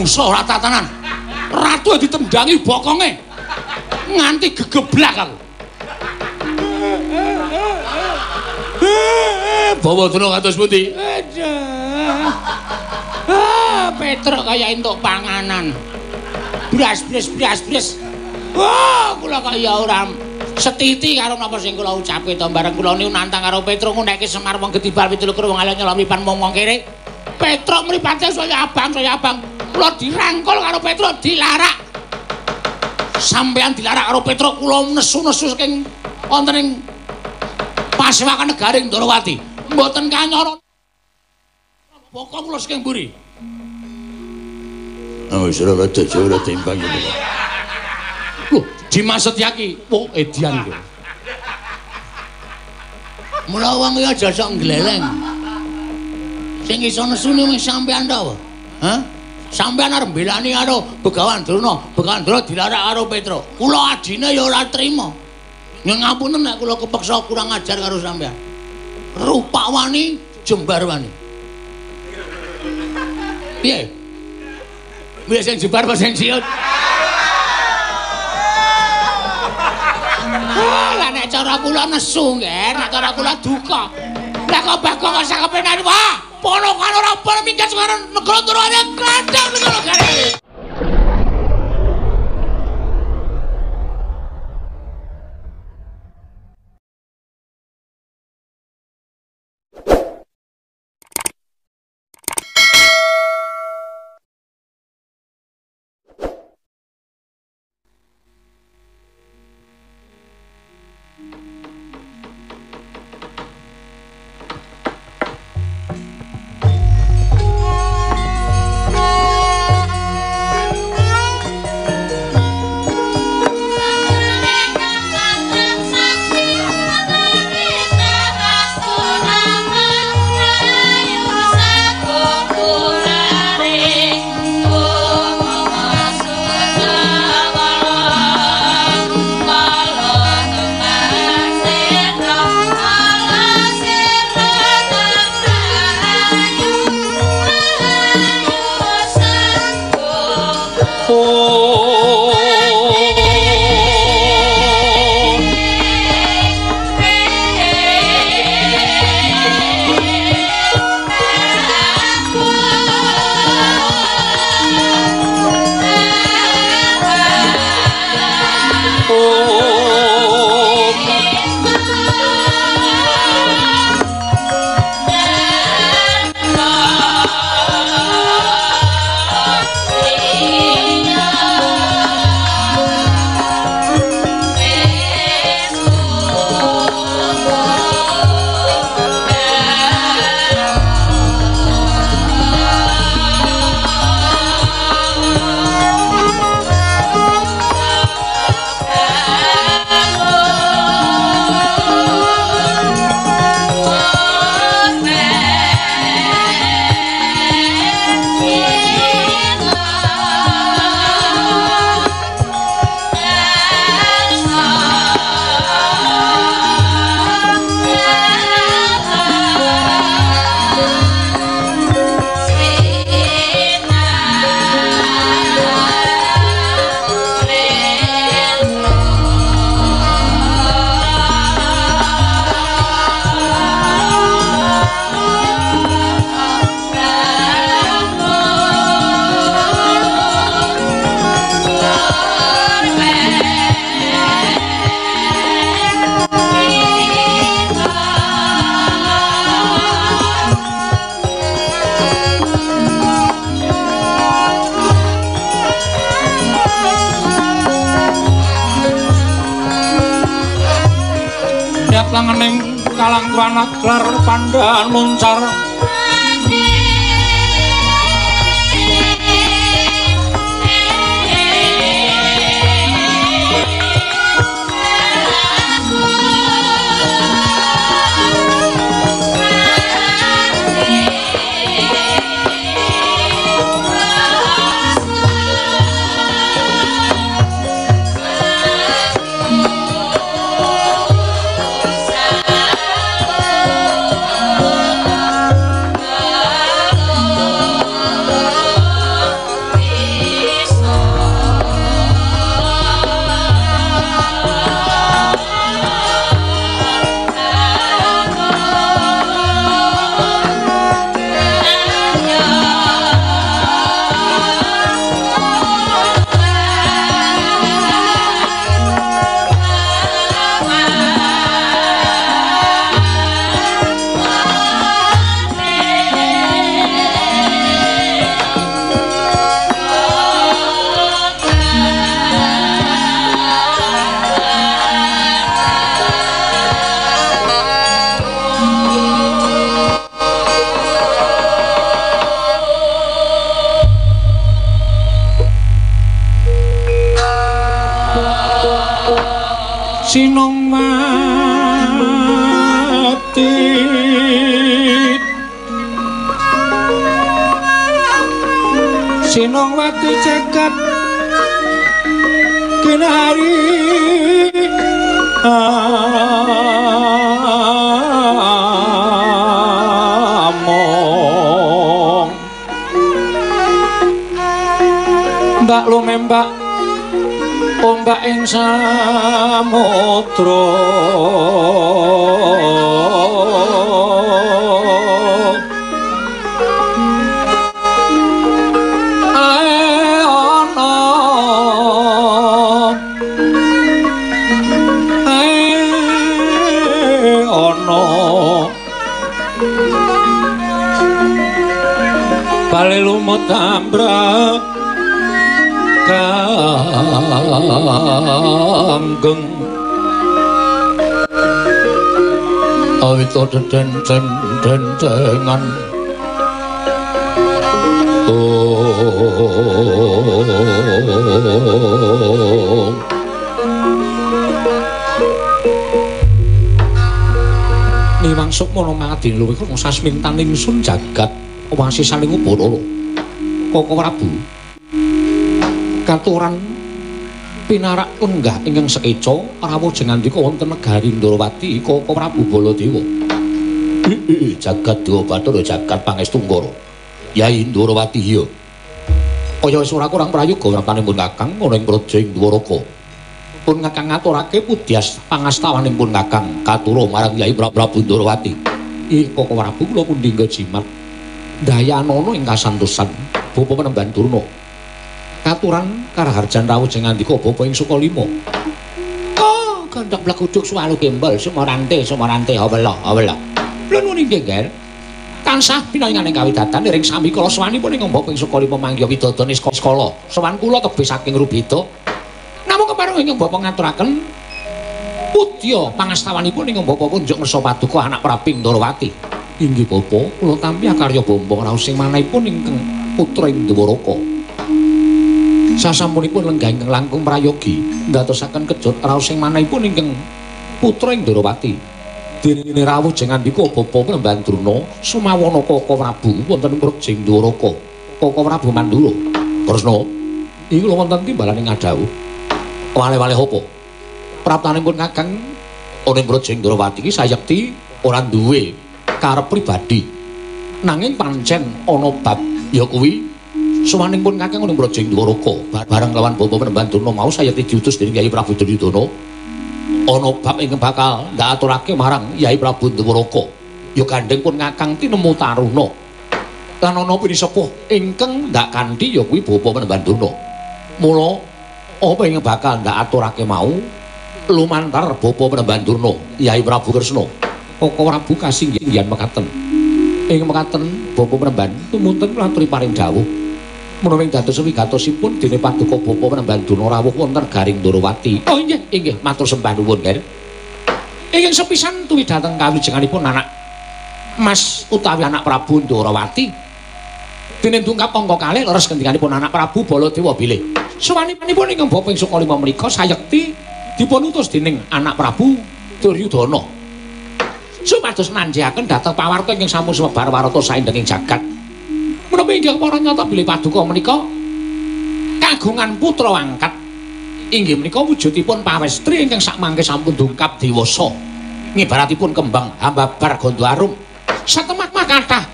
mangsa ora tatanan. Ratu ditendangi bokonge nganti gegeblak aku. Bawadra kados pundi? Petruk kaya entuk panganan. Bras. Wah, kula kaya ora setiti karo napa sing kula ucapke to bareng kula niku nantang karo Petruk nguneke Semar wong Gedibal 17 wong ala nyala mipan mong kere. Petruk mripate saya abang. Kula dirangkul karo Petruk dilarak. Sampeyan dilarak karo Petruk kula nesu-nesu saking wonten ing Pasewakan Negaring Ndorowati. Mboten kanyara. Bokong kula saking mburi. Wis ora timbang iki. Loh, Dimas Setyaki, wong edian iki. Mula wong iki aja sok gleleng. Sing iso nesune wis sampean ta, Hah? Sampean arep mbelani karo Begawan Drona, Begawan Drona dilarak karo Petruk. Kula adine ya ora trima. Nyun ngapunten nek kula kepeksa kurang ajar karo sampean. Rupak wani, jembar wani. Piye? Piye sing jembar apa sing siut? Lah nek cara kula nesu nggih, nek cara kula duka. Nek kok Bagong kok sak kepenan wah, ponokan ora pol minggat karo negara turane klandang negara gare. langening kalangkuan aglar pandaan muncar Sinongwati Sinongwati cekat kinari among mbak lumembak ombak ing samudra bali lumut tambrak kanggeng awita den-dengan niwang sukmana mangadin luwih kang sasmintaning sun jagat wasisaning Upanara Koko Prabu katuran pinarak lenggah ingkang sekeca rawuh jengandika wonten negari Ndarawati Koko Prabu Baladewa jagat Dewa Bathara jagat Pangestunkara Yai Ndarawati iya kaya wis ora kurang prayoga ratanipun Kakang ana ing praja ing Dwaraka pun Kakang ngaturake pudyas pangastawanipun Kakang katura marang Yai Prabu Ndarawati Koko Prabu kula pundhingga jimat Dayanana ing kasantosan Bapa Panembahan Durna katuran karaharjan rawuh jengandika Bapa ing Sukalima oh gandhak blaguduk swalu gembel sumorante hawela lha nuwun inggih Ger tansah pinanganning kawidatan ing sami kala sawanipun ing Bapa ing Sukalima mangya widodane skala sawan kula tebih saking Rubeda namung kepareng ing Bapa ngaturaken pudya pangastawanipun ing Bapa kunjuk ngersa paduka anak Prabu Ndarawati inggih Bapa kula tampi karya Bambang raos sing manahipun ingkang putra ing Dwaraka sasampunipun lenggah ingkang langkung prayogi ndadosaken kejut raos sing manahipun ingkang putra ing Ndarawati dene rawuh jengandika Bapa Panembahan Durna sumawana Koko Prabu wonten ing Rejing Dwaraka Koko Prabu Mandura Kresna iki lho wonten timbalaning ngadhawuh wale-wale apa praptanipun Kakang ana ing Rejing Ndarawati iki sayekti ora duwe karep pribadi nanging pancen ana bab ya kuwi suwanipun Kakang ing Rejing Dwaraka bareng lawan Bapa Panembahan Durna mau sayekti diutus dening Yai Prabu Duryudana ana bab ingkang bakal ndaturake marang Yai Prabu Dwaraka ya gandeng pun Kakang tinemu taruna lan ana pinisepuh ingkang ndak kanthi ya kuwi Bapa Panembahan Durna mula apa ingkang bakal ndaturake mau lumantar Bapa Panembahan Durna Yai Prabu Kresna Koko Prabu kasinggihan mekaten. Ing mekaten Bapa Panembahan tumunten ngaturi paring dawuh. Menawi dados wigatosipun dene paduka Bapa Panembahan Durna rawuh wonten garing Ndarawati. Oh inggih, matur sembah nuwun, Ger. Ingkang sepisan tuwi dhateng kawijenganipun anak Mas utawi anak Prabu Ndarawati. Dene tungkap angka kalih leres gendinganipun anak Prabu Baladewa bilih. Sawanipun ingkang Bapa ing Sukalima menika sayekti dipun utus dening anak Prabu Duryudana. Supados nanjihaken dhateng pawarta ingkang sampun sumebar warata saindenging jagat. Menapa inggih para nyata bilih paduka menika kagungan putra angkat. Inggih menika wujudipun pawestri ingkang sakmangke sampun dungkap dewasa. Ngibaratipun kembang hambabar gondo arum. Satemah kathah.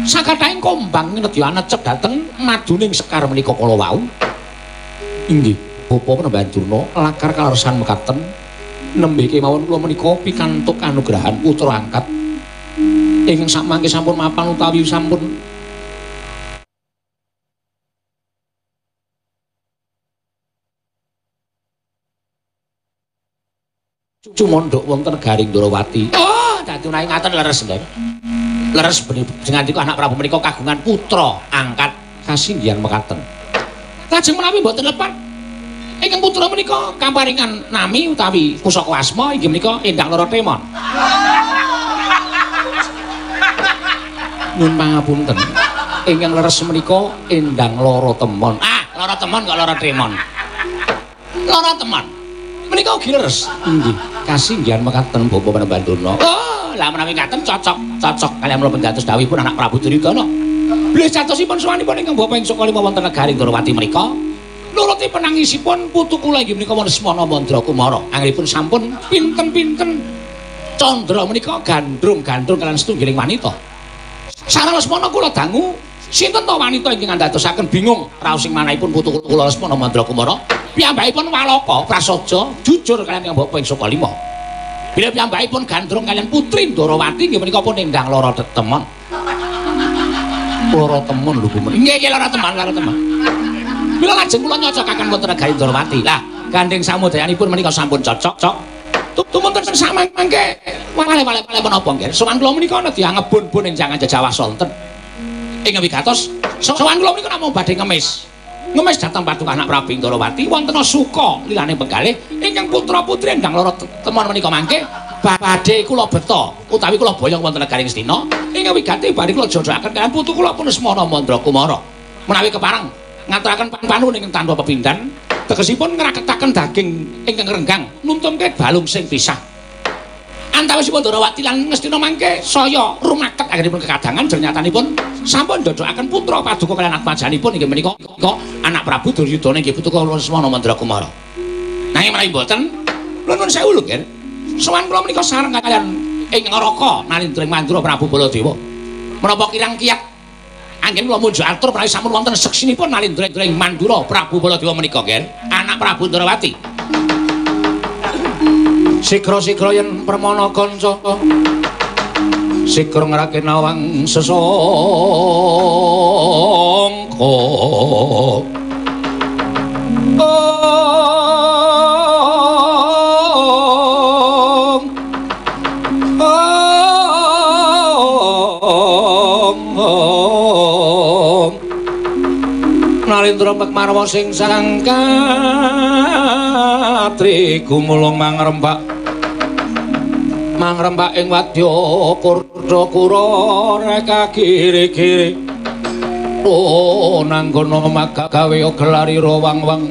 Sakathahing kombang nedya necep dhateng maduning sekar menika kala wau. Inggih, Bapa Panembahan Durna lakar kalersan mekaten. Nembe kemawon kula menika pikantuk kanugrahan putra angkat ingkang sakmangke sampun mapan utawi sampun cumondhok wonten garing Ndarawati. Oh, dadi menawi ngaten leres nggih. Leres jenengipun anak Prabu menika kagungan putra angkat kasinggihan mekaten. Lajeng menawi mboten lepat ingkang putra menika kamparingan nami utawi pusaka asma inggih menika Endang Laratemon. Nyuwun pangapunten. Ingkang leres menika Endang Laratemon. Ah, Laratemon kok Laratemon. Laratemon. Menika ugi leres. Nggih. Kasinggihan mekaten Bapak Panembandurna. Oh, lah menawi ngaten cocok kalian kula pendados dawuhipun anak Prabu Duryudana. Bilih catosipun sowanipun ingkang Bapak ing Sukalima wonten negari Ndorowati menika. Nuruti penangisipun putu kula inggih menika Lesmana Mandra Kumara. Anggenipun sampun pinten-pinten candra menika gandrung-gandrung kalian setunggiling wanita. Sareng Lesmana kula dangu sinten to wanita ingkang ndadosaken bingung raos sing manahipun putu kula Lesmana Mandra Kumara. Piyambakipun Waloka prasaja jujur kaliyan yang Bapak ing Sukalima. Bila piyambakipun gandrung kaliyan putri Ndorowati nggih menika pun endang lara temon. Lara temon lho Bu. Nggih lara temon. Bila lajeng kula nyocokaken wonten negari Ndorowati. Lah, gandeng samudayanipun menika sampun cocok. Tumunten sak mangke wale-wale menapa nggih. Sowan kula menika nedhi ngebun-bun ing jangan Jawas wonten. Ing wigatos sowan kula menika namung badhe ngemis. Ngemis dhateng paduka anak Prabu Ndorowati wonten suka lilane penggalih ingkang putra-putri endang lara temon menika mangke badhe kula beta utawi kula boyong wonten negari Ngastina. Ing wigati badhe kula jodohaken kaliyan putu kula pun Lesmana Mandra Kumara. Menawi kepareng ngaturaken panuwun ingkang tanpa pepindhan tegesipun ngraketaken daging ingkang renggang nuntunke balung sing pisah antawisipun Ndorowati lan Ngastina mangke saya rumaket anggenipun kekadangan jernyatanipun sampun ndodokaken putra paduka kaliyan atmajanipun inggih menika anak Prabu Duryudana inggih putra Lesmana Mandra Kumara. Nanging menawi mboten nuwun sewu lho nggih sowan kula menika sareng kaliyan ing Ngaraka Nalindring Mandura Prabu Baladewa menapa kirang-kiyat anggen kula munjuk atur menawi sampun wonten seksinipun Nalindring Mandura Prabu Baladewa menika nggih anak Prabu Ndorowati. Sigra-sigra yen permana kanca sigra ngrake nawang sesangka Nalindra Pekmarwa sing sangkatri gumulung mangrembak ing wadya Kurdakura reka giri-giri nanggana magawe gelari wang-wang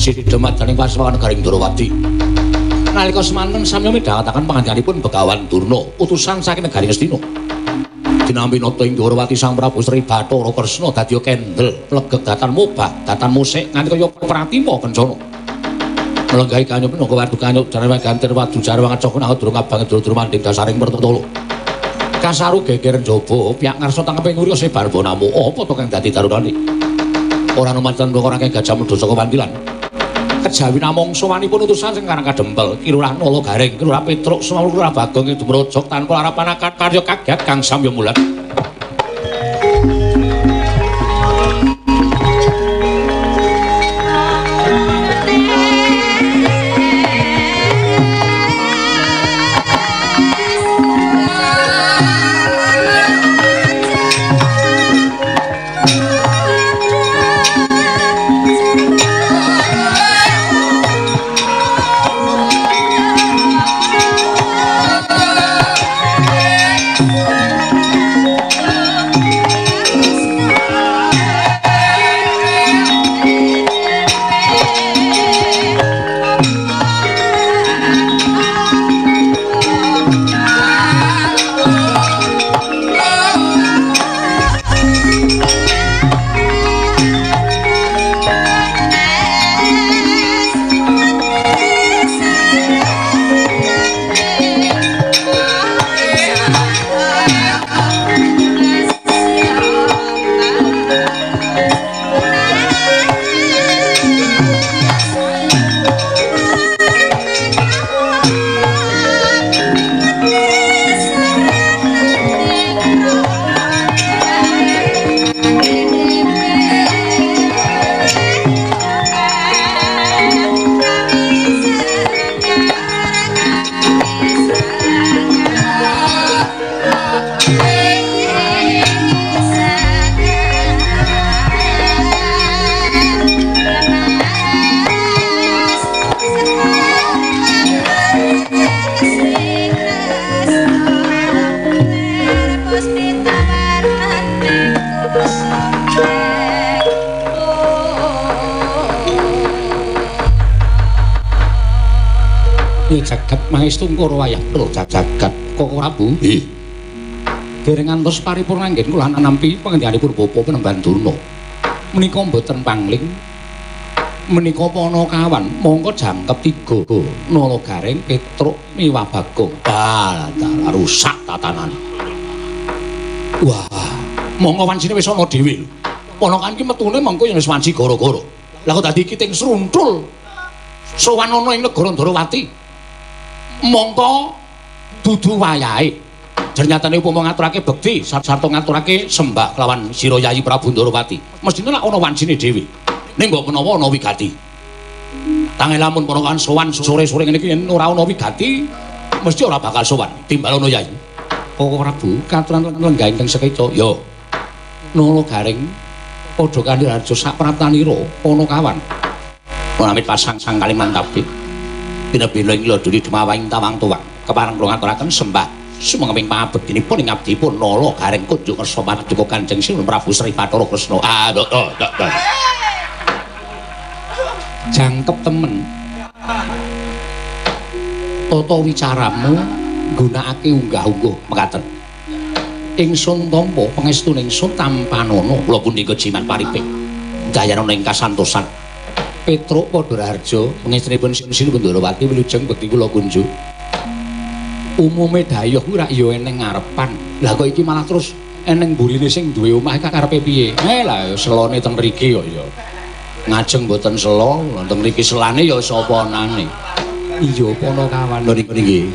Sidemataning Pasawakan Garing Ndorowati. Nalika semanten samya midhangetaken pangandikanipun Begawan Durna, utusan saking negari Ngastina. Dinampi nata ing Ndorowati Sang Prabu Sri Bathara Kresna dadi kendel legeg datan mobah, datan musik nganti kaya pratima kencana. Melenggahi kanyo pinangka wadu kanyo jarane gantir wadu jarwa ngacokna durung abang durung manding dasaring pertolo. Kasaru geger njaba piyak ngarsa tangepe nguri sebar bonamu apa to kang dadi tarunane. Ora numanten ora kang gajah medha saka pantilan. Kejawi namung sowanipun utusan sing karang kadempel Kilurah Nala Garing, Kilurah Petruk, Sumawur Kilurah Bagong ing Dumrajak tanpa harapan karya kaget kang samya mulat. Kowe jagat mangestu karo wayah pro jagat Koko Prabu. Nggih. Dereng ngantos paripurna nggih kula nampi pangendikaning Bapa Penemban Durna. Menika mboten pangling. Menika Panakawan mongko jangkep 3 Nala Garing Petruk miwah Bagong. Dalah rusak tatanane. Wah, mongko wancine wis ana dhewe. Ponakan ki metune mengko yen wis wanci gara-gara. Lah kok dadi kiting sruntul. Sowan ana ing negara Ndarawati. Mongko dudu wayahe. Ternyatane upama ngaturake bekti sarta ngaturake sembah kelawan Sira Yayi Prabu Ndarawati. Mestine lak ana wancine dhewe. Ning mbok menawa ana wigati. Tanging lamun ponakan sowan sore-sore ngene iki yen ora ana wigati, mesti ora bakal sowan timbal ana Yayi. Koko Prabu katuran lenggah ingkang sekeca. Yo. Nala Garing padha kanthi harjo sak praptanira Panakawan. Pramit pasang-sang Kalimantapi. Bina-bina ing loduri dumawahing tawang tuwang. Kepareng kula ngaturaken sembah sumenging pangabektinipun ing abdipun Nala Garing kunjuk kersa paduka Kanjeng Sinuwun Prabu Sri Bathara Kresna. Jangkep temen. Tata wicaramu nggunakake unggah-ungguh mekaten. Ingsun tampa pangestuning ingsun tampanana kula punika jimat pariping. Dayana ing kasantosan. Petruk Padharjo pangestunipun Sinuwun Ndarawati wilujeng bekti kula kunjuk. Umume dayuh kuwi rak ya eneng ngarepan. Lah kok iki malah terus eneng mburine sing duwe omah karepe piye? Lah selone teng mriki kok ya. Ngajeng mboten sela, wonten mriki selane ya sapa anane. Iya Panakawan lho niki.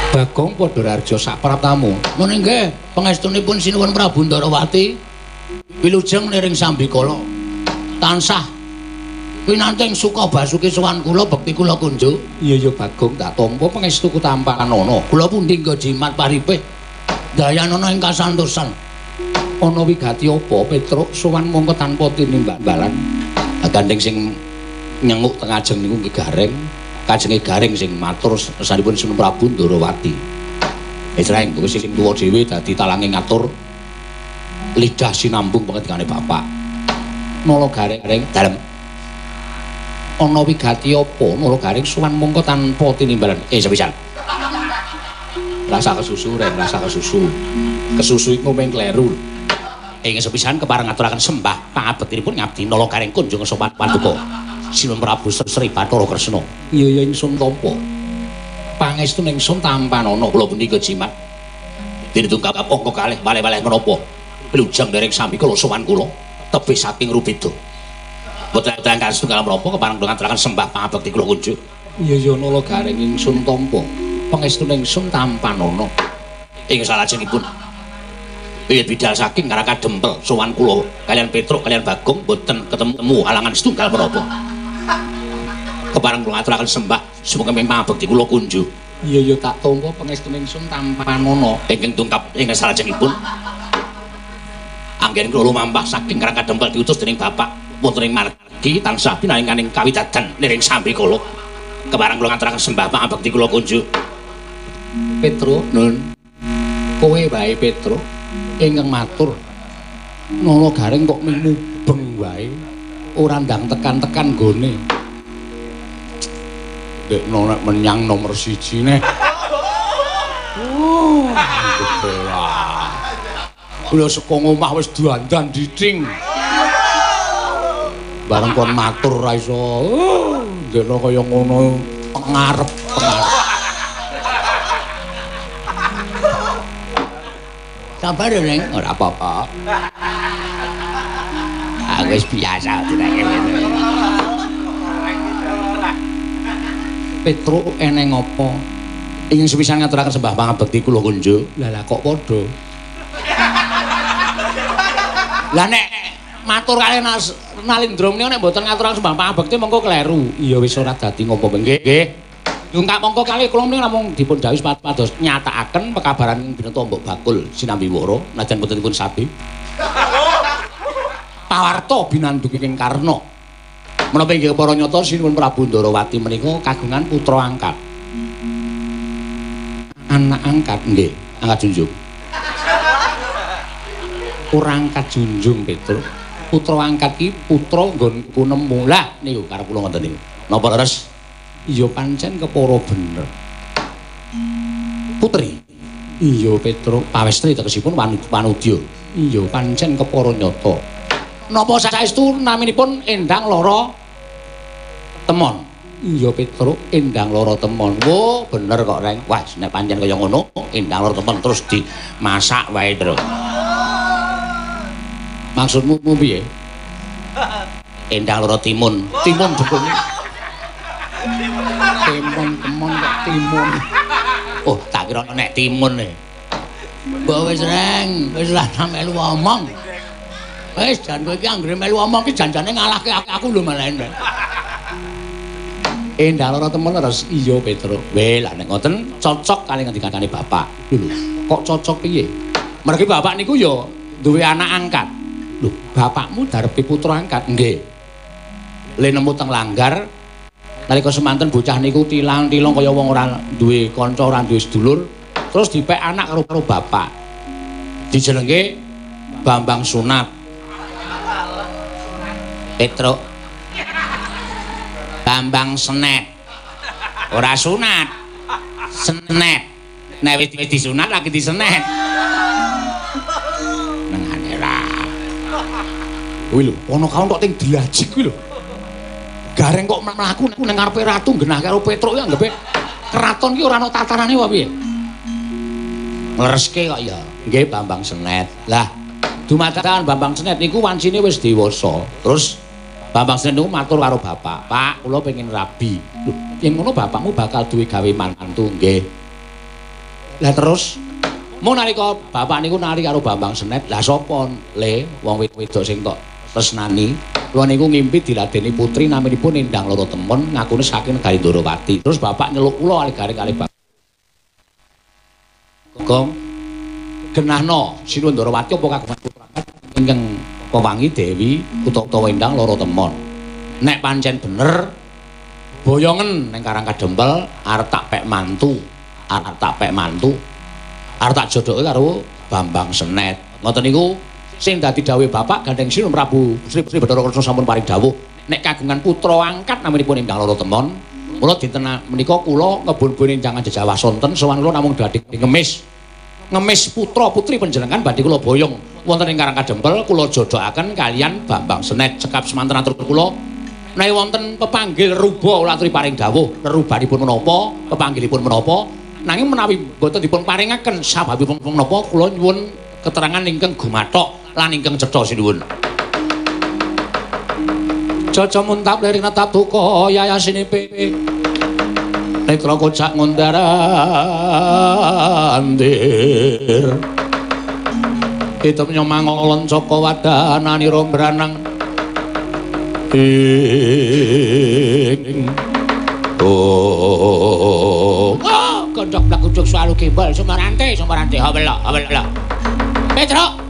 Bagong Padharjo sak praptamu. Mene nggih, pangestunipun Sinuwun Prabu Ndarawati wilujeng niring Sambikala. Tansah winanting suka basuki sowan kula bekti kula kunjuk. Iya ya Bagong tak tampa pangestuku tampanana. Kula pundi nggo jimat paripih. Dayanana ing kasantosan. Ana wigati apa Petruk sowan mongko tanpa tinimbalan. Gandeng sing nyenguk teng ajeng niku nggih Garing. Kajenge Garing sing matur sanipun Sinuwun Prabu Ndarawati. Esreng kuwi sing tuwa dhewe dadi talange ngatur lidah sinambung pangendikane bapak. Nala Garing dalem. Ana wigati apa Nala Garing sowan mongko tanpa tinimbalan. Sepisan. Rasa kesusu reng, rasa kesusu. Kesusu iku mung kleru. Ing sepisan kepareng ngaturaken sembah pangabektinipun ngabdi Nala Garing kunjung sopan paduka Sinuwun Prabu Sri Bathara Kresna. Iya ya ingsun tampa. Pangestu ingsun tampanana kula punika jimat. Dinitungkap angka kalih malih-malih menapa wilujeng dereng Sambikala sowan kula tebih saking Rubeda. Boten ingkang setunggal menapa kepareng ngaturaken sembah pangabekti kula kunjuk. Iya ya Nala Garing ingsun tampa. Pangestu ingsun tampanana. Ing salajengipun wiwit bidal saking Karaka Dempel sowan kula kalian Petruk kalian Bagong boten ketemu halangan setunggal menapa. Kepareng kula ngaturaken sembah sumenging pangabekti kula kunjuk. Iya ya tak tampa pangestu ingsun tampanana. Ingkang tungkap ing salajengipun anggen kula lumampah saking Karaka Dempel diutus dening bapak wonten ing margi tansah pinaringaning kawidadan niring Sambikala. Kepareng kula ngaturaken sembah pangabekti kula kunjuk. Petruk, Nun. Kowe wae Petruk ingkang matur. Nala Garing kok mubeng wae ora ndang tekan-tekan gone. Dek nek menyang nomor 1 neh. Oh, belah. Kula saka omah wis dandan dithing. Bareng kon matur ora iso. Ndekno kaya ngono pengarep. Sabar ya, Neng. Ora apa-apa. Aku wis biasa dirake ngene. Petruk eneng apa? Ingin sepisan ngaturaken sembah pangabekti kula kunjuk. Lah kok padha. Lah nek matur kalih Nalindra menika nek mboten ngaturaken sembah pangabekti mengko kleru. Iya wis ora dadi ngopo Nggih, nggih. Dungkap mongko kalih kula menika namung dipun dawuh pados nyatakaken pekabaran Binata Mbok Bakul sinambi wara najan boten dipun sabi. Pawarta binanduking Karna. Menapa inggih para nyata Sinuwun Prabu Ndarawati menika kagungan putra angkat. Anak angkat nggih, angkat junjung. Ora angkat junjung Petruk. Putra angkat ki putra nggonku nemu. Lah niku karep kula ngoten niku. Napa leres? Iya pancen kepara bener. Putri. Iya Petruk, pawestri tegesipun wanudya. Iya pancen kepara nyata. Napa saestu naminipun Endang Lara Temon? Iya Petruk, Endang Lara Temon. Oh, bener kok Reng. Wah, nek pancen kaya ngono, Endang Lara Temon terus dimasak wae, Tru. Maksudmu piye? Endang Lara Timun. Timun dukung. Timun temon kok timun. Oh, tak kira nek timun e. Mbok wis Reng, wis lah melu omong. Wis jan kowe iki anggere melu omong ki janjane ngalahke aku lho malah. Endang Lara Temon leres iya Petruk. Weh lah nek ngoten cocok kali ngendikane bapak. Lho, kok cocok piye? Mergi bapak niku ya duwe anak angkat. Lho, bapakmu darepe putra angkat? Nggih. Le nemu teng langgar nalika semanten bocah niku tilang-tilang kaya wong ora duwe kanca, ora duwe sedulur, terus dipek anak karo bapak. Dijenenge Bambang Sunat. Petruk. Bambang Senet. Ora sunat. Senet. Nek wis disunat lagi disenet. Nengane ra. Kuwi lho, ana kaon tok ting dilajik kuwi lho. Gareng kok mlaku ning ngarepe ratu genah karo Petruk ya anggepe keraton ki ora ana tatanane wae piye. Nglereske kok ya. Nggih Bambang Senet. Lah, dumadakan Bambang Senet niku wancine wis dewasa. Terus Bambang Senet niku matur karo bapak, "Pak, kula pengen rabi." Lho, yen ngono bapakmu bakal duwe gawe mantu, nggih. Lah terus mung nalika bapak niku nari karo Bambang Senet, lah sapa le wong wedok sing tok tresnani? Kula niku ngimpi diladeni putri naminipun Endang Lara Temon ngakune saking negari Ndorowati. Terus bapak nyeluk kula ali-garing kali bapak. Gong genahno Sinuwun Ndorowati apa kagungan putra ingkang pewangi Dewi utawa Endang Lara Temon. Nek pancen bener boyongen ning Karang Kadempel arep tak pek mantu, arep tak jodoke karo Bambang Senet. Ngoten niku sing dadi dawuh bapak gandeng Sinuwun Prabu Sri Bathara Kresna sampun paring dawuh nek kagungan putra angkat naminipun Endang Lara Temon. Mula dinten menika kula ngebun-bun enjangan jejawah sonten sowan kula namung badhe ngemis putra putri panjenengan badhe kula boyong wonten ing Karang Kadempel kula jodokaken kalian Bambang Senet. Cekap semanten atur kula menawi wonten pepanggil ruba kula aturi paring dawuh rerubanipun menapa pepanggilipun menapa nanging menawi boten dipun paringaken sababipun menapa kula nyuwun keterangan ingkang gumathok lan ingkang cetha sinuwun. Caca muntap liring natap tuko yayasini pepe netra kocak ngundarandir hidup nyomangolon coko wadanani rombranang gondok blak ujuk selalu gimbal sumarante habela Petruk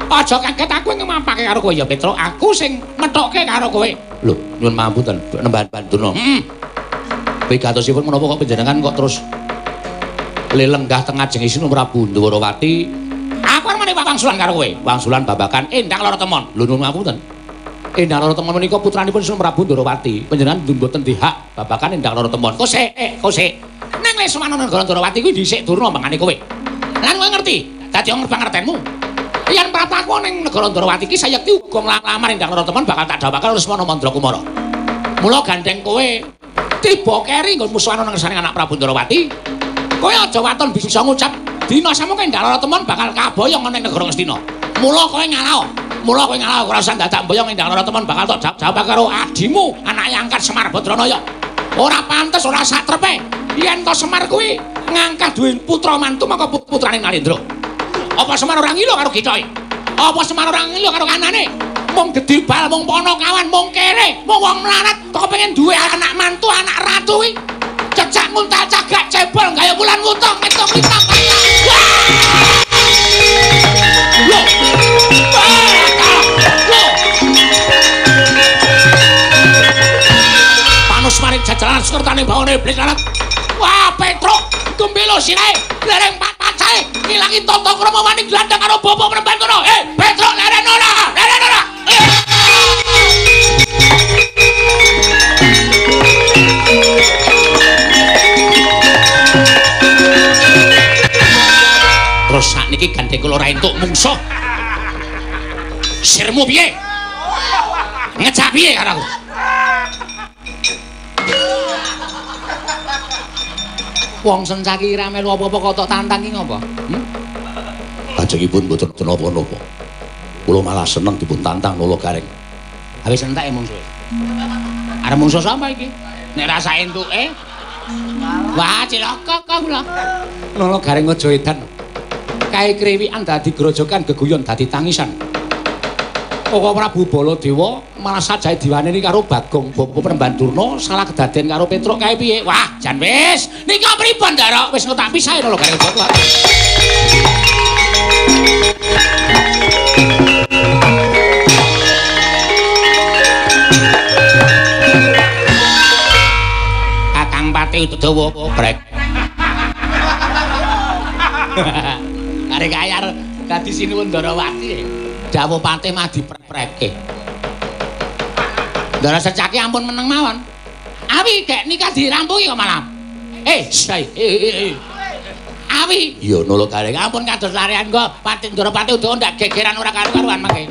aja kaget aku yang ngemampake karo kowe ya Petruk, aku sing methokke karo kowe. Lho, nyuwun mampunten, nemban-banturna. Wigatosipun menapa kok panjenengan kok terus lelenggah teng ajeng Sinuwun Prabu Ndorowati. Aku arep menehi wangsulan karo kowe, wangsulan babagan Endang Lara Temon. Lho nyuwun mampunten. Endang Lara Temon menika putranipun Sinuwun Prabu Ndorowati. Panjenengan mboten dihak babagan Endang Lara Temon. Kok sik. Nang wis semana negara Ndorowati kuwi dhisik durna mangane kowe. Lan kowe ngerti? Dadi wong pangertenmu. Yen prataku ning negara Ndorowati iki sayekti uga nglamar Endang Lara Temon bakal tak dawakaken Lesmana Mandra Kumara. Mula gandeng kowe tiba keri nggon musuhan nang ngersane anak Prabu Ndorowati. Kowe aja waton bisa ngucap dina samono Endang Lara Temon bakal kaboyong ning negara Ngastina. Mula kowe ngalah ora usah dadak mboyong Endang Lara Temon bakal tak jawab karo adimu anake angkat Semar Badranaya. Ora pantes ora satrepe yen to Semar kuwi ngangkat duwe putra mantu maka putrane Nalendra. Apa Semar ora ngilo karo gicoke? Apa Semar ora ngilo karo kanane? Mung gedibal, mung ponokawan, mung kere, mung wong melarat kok pengen duwe anak mantu, anak ratu kuwi. Cecak nguntal cagak cebol gaya bulan wutung ngitung-ngitung. Lho. Panus maring jajalan sekertane bawane iblis larat. Wah, Petruk, gembelo sirahe, lereng pacahe, ngilangi tata krama maning glandang karo bapa penemban kono. Petruk, leren ora. sakniki gandeng kula ra entuk mungsuh. Sirmu piye? Ngejak piye karo aku? Wong sencaki ora melu apa-apa kok tok tantang ki ngopo? Lajengipun mboten napa-napa. Kula malah seneng dipun tantang Nala Gareng. Ha wis entek mungsuh. Arep mungsuh sapa iki? Nek rasa entuke. Wah, cilaka kok kula. Nala Gareng aja edan. Kae krewikan dadi grojokan geguyon dadi tangisan. Koko Prabu Baladewa malah sajahe diwaneni karo Bagong Bapa Prembandurna salah kedaden karo Petruk kae piye? Wah, jan wis. Nika pripun, Ndara? Wis tak pisahe Nala Gareng Bapa. Kakang Pati Udawa brek. Arek kayar dadi sinuwun Ndarawati. Dawuh Patih mah diprek-preke. Ndara secake ampun meneng mawon. Awi gek nikah dirampungi kok malam. Awi. Iya Nala Gareng. Ampun kados larean kok Patih Ndara Patih Udawa ndak gegeran ora karu-karuan mangke.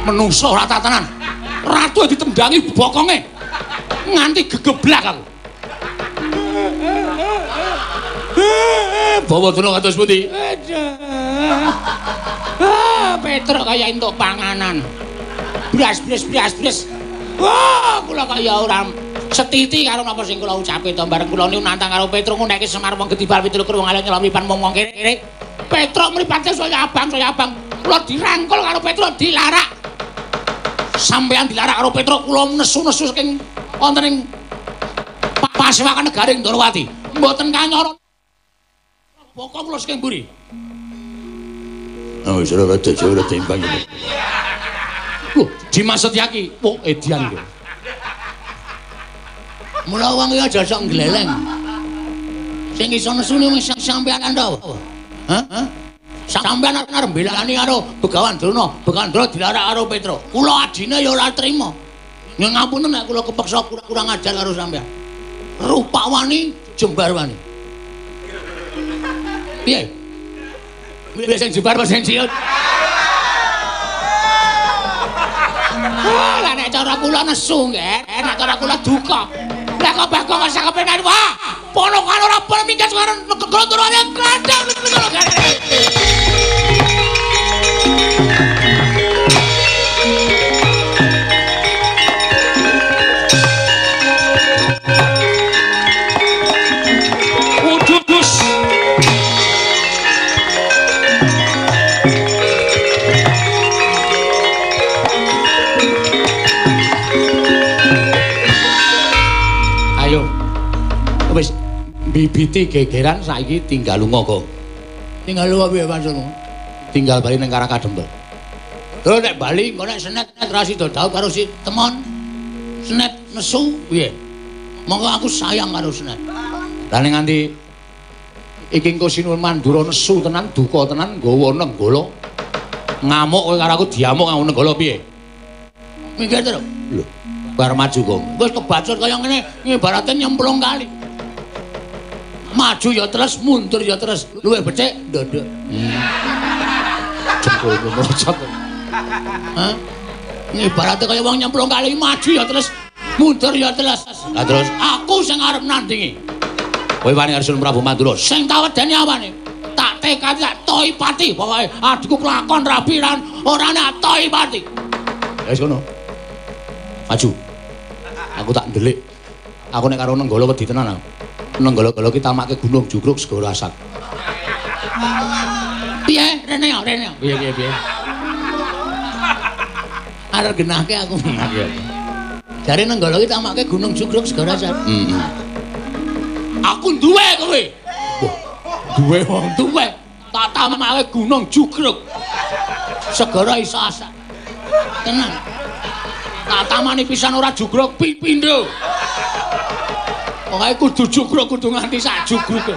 Menungso ora tatanan. Ratu ditemdangi bokonge. Nganti gegeblak aku. Bawa dulu kados pundi? Petruk kaya entuk panganan. Blas. Wah, kula kaya ora setiti karo napa sing kula ucape to bareng kula niku nantang karo Petruk ngendheke Semar wong Gedibal 17 wong alih nyelamipan mong kene. Petruk mripate saya abang. Kula dirangkul karo Petruk dilarak. Sampeyan dilarak karo Petruk kula nesu-nesu saking wonten ing Pasewakan Negaring Ndarawati. Mboten kanyara. Pokok kula saking mburi. Oh, wis ora timbang. Lho, Dimas Setyaki, wong edian kok. Mula wong iki aja sok gleleng. Sing iso nesune wis sampeyan ta. Hah? Sampeyan arep mbelani karo Begawan Drona, Begawan Drona dilarak karo Petruk. Kula adine ya ora trima. Nyuwun ngapunten nek kula kepeksa kurang ajar karo sampeyan. Rupa wani, jembar wani. Piye? Wis sing jembar apa sing ciut? Lah nek cara kula nesu nggih, nek cara kula duka. Lah kok Bagong sak kepenan wah, ponokan ora pol minggat karo glontorane kandang. Wis bibiti gegeran saiki tinggal lunga kok. Tinggal lunga piye maksudmu? Tinggal bali ning Karakadempel. Lho nek bali engko nek senet ra sida dawuh karo si temon. Senet nesu piye? Monggo aku sayang karo senet. Lah ning nganti iki engko Sinuwun Mandura nesu tenan, duka tenan nggawa nenggala. Ngamuk kowe karo aku diamuk karo nenggala piye? Minggir terus. Lho, bar maju kok. Wis kebacut kaya ngene, ibarate nyemplung kali. Maju ya terus, mundur ya terus. Luwih becik, ndodok. Jempolmu mercot. Hah? Ibarate kaya wong nyemplung kali, maju ya terus, mundur ya terus. Lah terus aku sing arep nandingi. Kowe wani karo Prabu Mandura. Sing tak wedeni awane. Tak tekad tak tohi pati, pokoke adikku pelakon rabi lan ora ana tohi pati. Ya wis ngono. Maju. Aku tak ndelik. Aku nek karo Nenggala wedi tenan aku. Nenggala-gala kita make Gunung Jugruk Segara Asat. Piye? Rene yo, rene yo. Piye. Arep genahke aku. Iya. Jare Nenggala iki tamake Gunung Jugruk Segara Sat. Aku duwe kowe. Duwe wong duwe. Tak tamake Gunung Jugruk Segara Isasa. Tenan. Tak tamani pisan ora jugruk pindho. Pokoke kudu jugruk kudu nganti sak jugruke.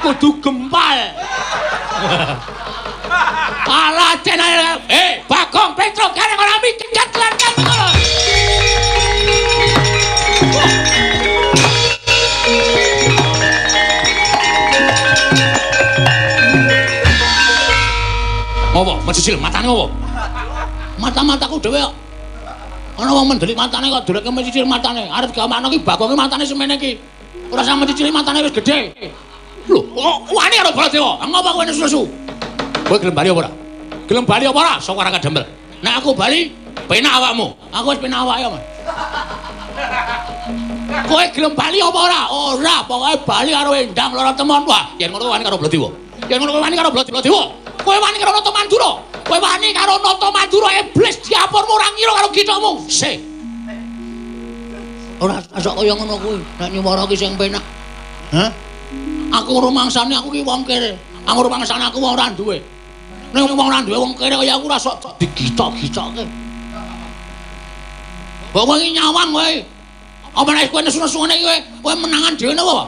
Kudu gempal. Alah tenan. Bagong Petro kareng ora mikir kelantan ngono. Apa? Mencicil matane apa? Mata-mataku dhewe kok. Ana wong mendelik matane kok dureke mencicil matane. Arep gampangno ki Bagong ki matane semene ki. Ora sampe mencicil matane wis gedhe. Lho, wani karo Baladewa. Ngopo kowe nesu-nesu? Kowe gelem bali apa ora? Gelem bali apa ora? Sok ora kadempel. Nek aku bali, penak awakmu. Aku wis penak awake, Mas. Kowe gelem bali apa ora? Ora, pokoke bali karo Endang Loro Temon. Wah, yen ngono wani karo Baladewa. Yen ngono wani karo Baladewa. Kowe wani karo Nata Mandura. Kowe wani karo Nata Mandura iblis diapurmu ora ngira karo githokmu. Sik. Ora asok kaya ngono kuwi. Nek nyuwara ki sing penak. Hah? Aku rumangsane aku ki wong kere. Aku rumangsane aku wong ora duwe. Nek wong ora duwe wong kere kaya aku ora sok digitok-gitokke. Kowe iki nyawang kowe. Apa nek kowe nesu-nesu ngene iki kowe menangan dhewe napa?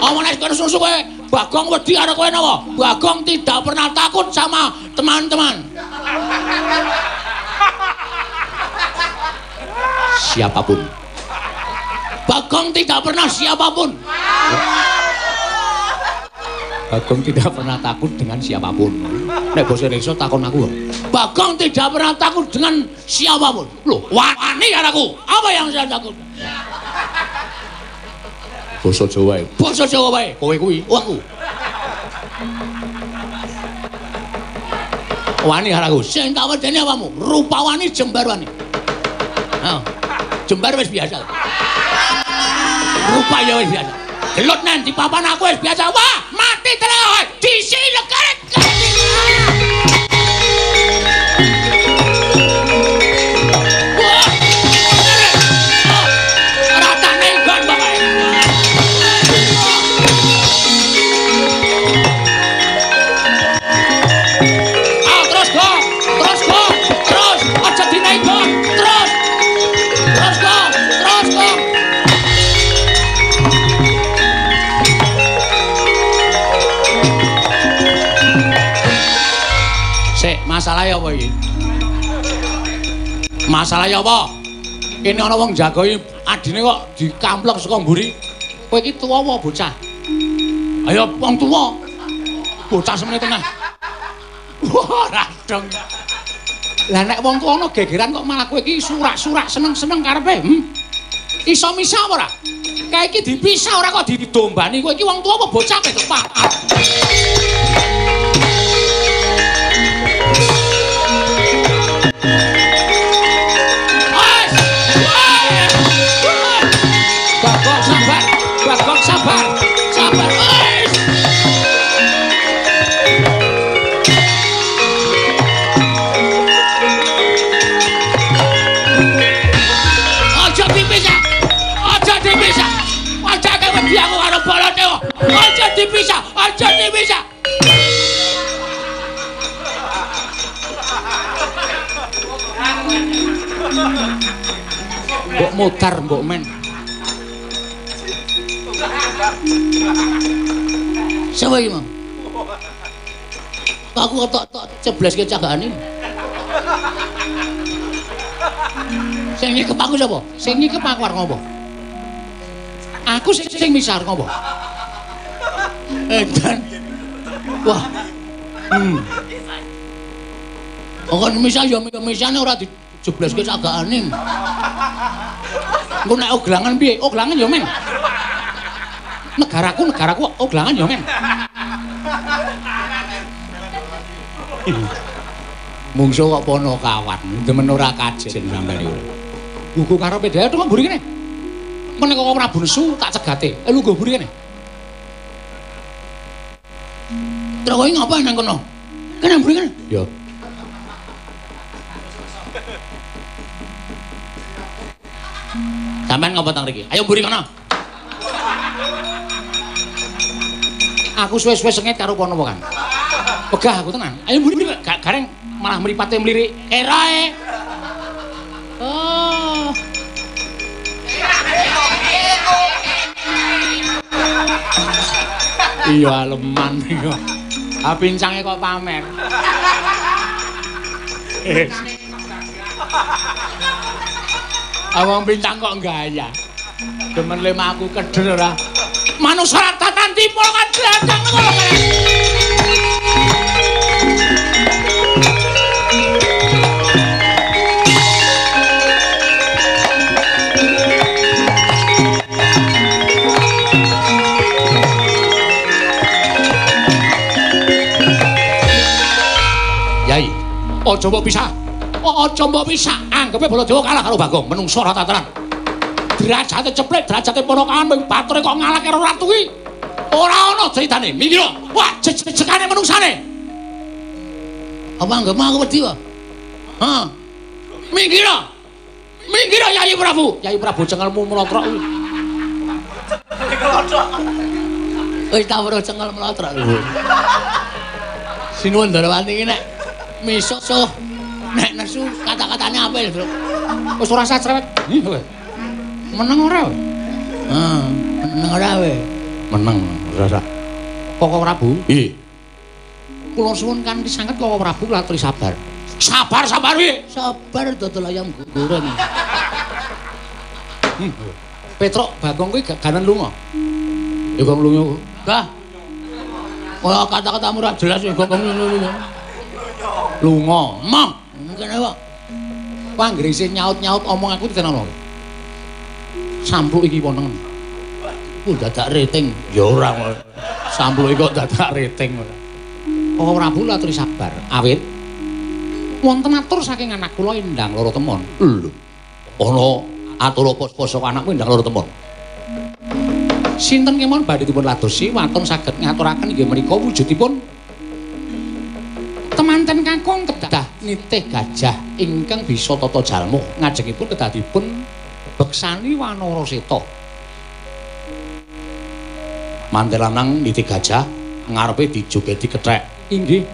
Apa nek kowe nesu-nesu kowe Bagong wedi karo kowe napa? Bagong tidak pernah takut sama teman-teman. Siapapun. Bagong tidak pernah siapapun. Bagong tidak pernah takut dengan siapapun. Nek basa Indonesia takon aku. Bagong tidak pernah takut dengan siapapun. Loh, wani karo aku. Apa yang saya takut? Basa Jawa wae. Basa Jawa wae. Kowe kuwi aku. Wani karo aku. Sing tak wedeni apamu? Rupawani jembar wani. Heeh. Jembar wis biasa. Rupa ya wis biasa. Gelut nanti papan aku wis biasa. Wah, mati terus. Disilekarek. Ratane nggon pokoke. Terus go. Terus. Aja dinaik go. Terus go. Masalahnya apa iki? Masalahnya apa? Kene ana wong jagoi adine kok dikamplek saka mburi. Kowe iki tuwa apa bocah? Ayo wong tuwa. Bocah semene tengah. Wah, radong. Lah nek wong tuwa ana gegeran kok malah kowe iki surak-surak seneng-seneng karepe. Iso misah apa ora? Kae iki dipisah ora kok didombani. Kowe iki wong tuwa apa bocah petuk Pak? Bagong sabar. Aja dipisah. Aja kowe wedi aku karo Baladewa. Aja dipisah. Mbok mutar mbok men. Siapa iki, Mang? Aku tok cebleske cagakane. Sing nyekep aku sapa? Sing nyekep aku arep ngopo? Aku sing misar ngopo? Edan. Wah. Kok misal ya misane ora dijebleske cagakane. Engko nek oglangan piye? Oglangan ya men. Negaraku oglangan ya men. Mungsu kok pono kawan, demen ora kajen sampeyan iki. Lugu karepe dhewe kok mburi kene. Menek kok Prabu Nesu tak cegate. Lugu mburi kene. Terus kowe ngapa nang kono? Kene mburi kene. Ya. Sampeyan ngopo teng mriki? Ayo mburi kono. Aku suwe-suwe sengit karo kono apa kan? Pegah aku tenan. Ayo mburi gareng malah mripate mlirik. Kerae. Oh. Iya aleman iku. Ah pincange kok pamer. Awang pincang kok gaya. Demen lema aku keder ora. Manungsa tatan tipul kan datang ngono. Yai, aja mbok pisah. Aja mbok pisah. Anggepe Baladewa kalah karo Bagong, menungso ora tataran. Derajate ceplek, derajate ponokan ming bature kok ngalah karo ratu iki. Ora ana critane. Minggir. Wah, jejekane menungsane. Apa anggap aku wedi wae? Hah. Minggir. Minggir Yai Prabu. Yai Prabu cengelmu mlotrok kuwi. Wis ta weruh cengel mlotrok lho. Sinuwun Darawati iki nek misuk suh nek nesu kata-katane apik lho. Wis ora usah cerewet. Meneng ora? Heeh, meneng ora we. Meneng ora usah. Koko Prabu? Nggih. Kula suwun kanthi sanget Koko Prabu latri sabar. Sabar piye? Sabar dodol ayam goreng. Petruk Bagong kuwi ganan lunga. Ya kok lunga. Dah. Ora kata-katamu ora jelas kok lunga. Lunga. Emang. Kene kok. Panggrise nyaut-nyaut omong aku ditenan. Sampluk iki wonten. Ku dadak rating. Ya ora kok. Sampluk iki kok dadak rating. Koko Prabu latri sabar. Awit wonten atur saking anak kula Endang Loro Temon. Lho. Ana atur apa saka anakku Endang Loro Temon. Sinten kemawon badhe dipun ladosi waton saged ngaturaken inggih menika wujudipun temanten kakung kedah nitih gajah ingkang bisa tata jalma ngajengipun kedah dipun beksani Wanara Seta. Mantel lanang nitih gajah ngarepe dijogeti kethek. Inggih.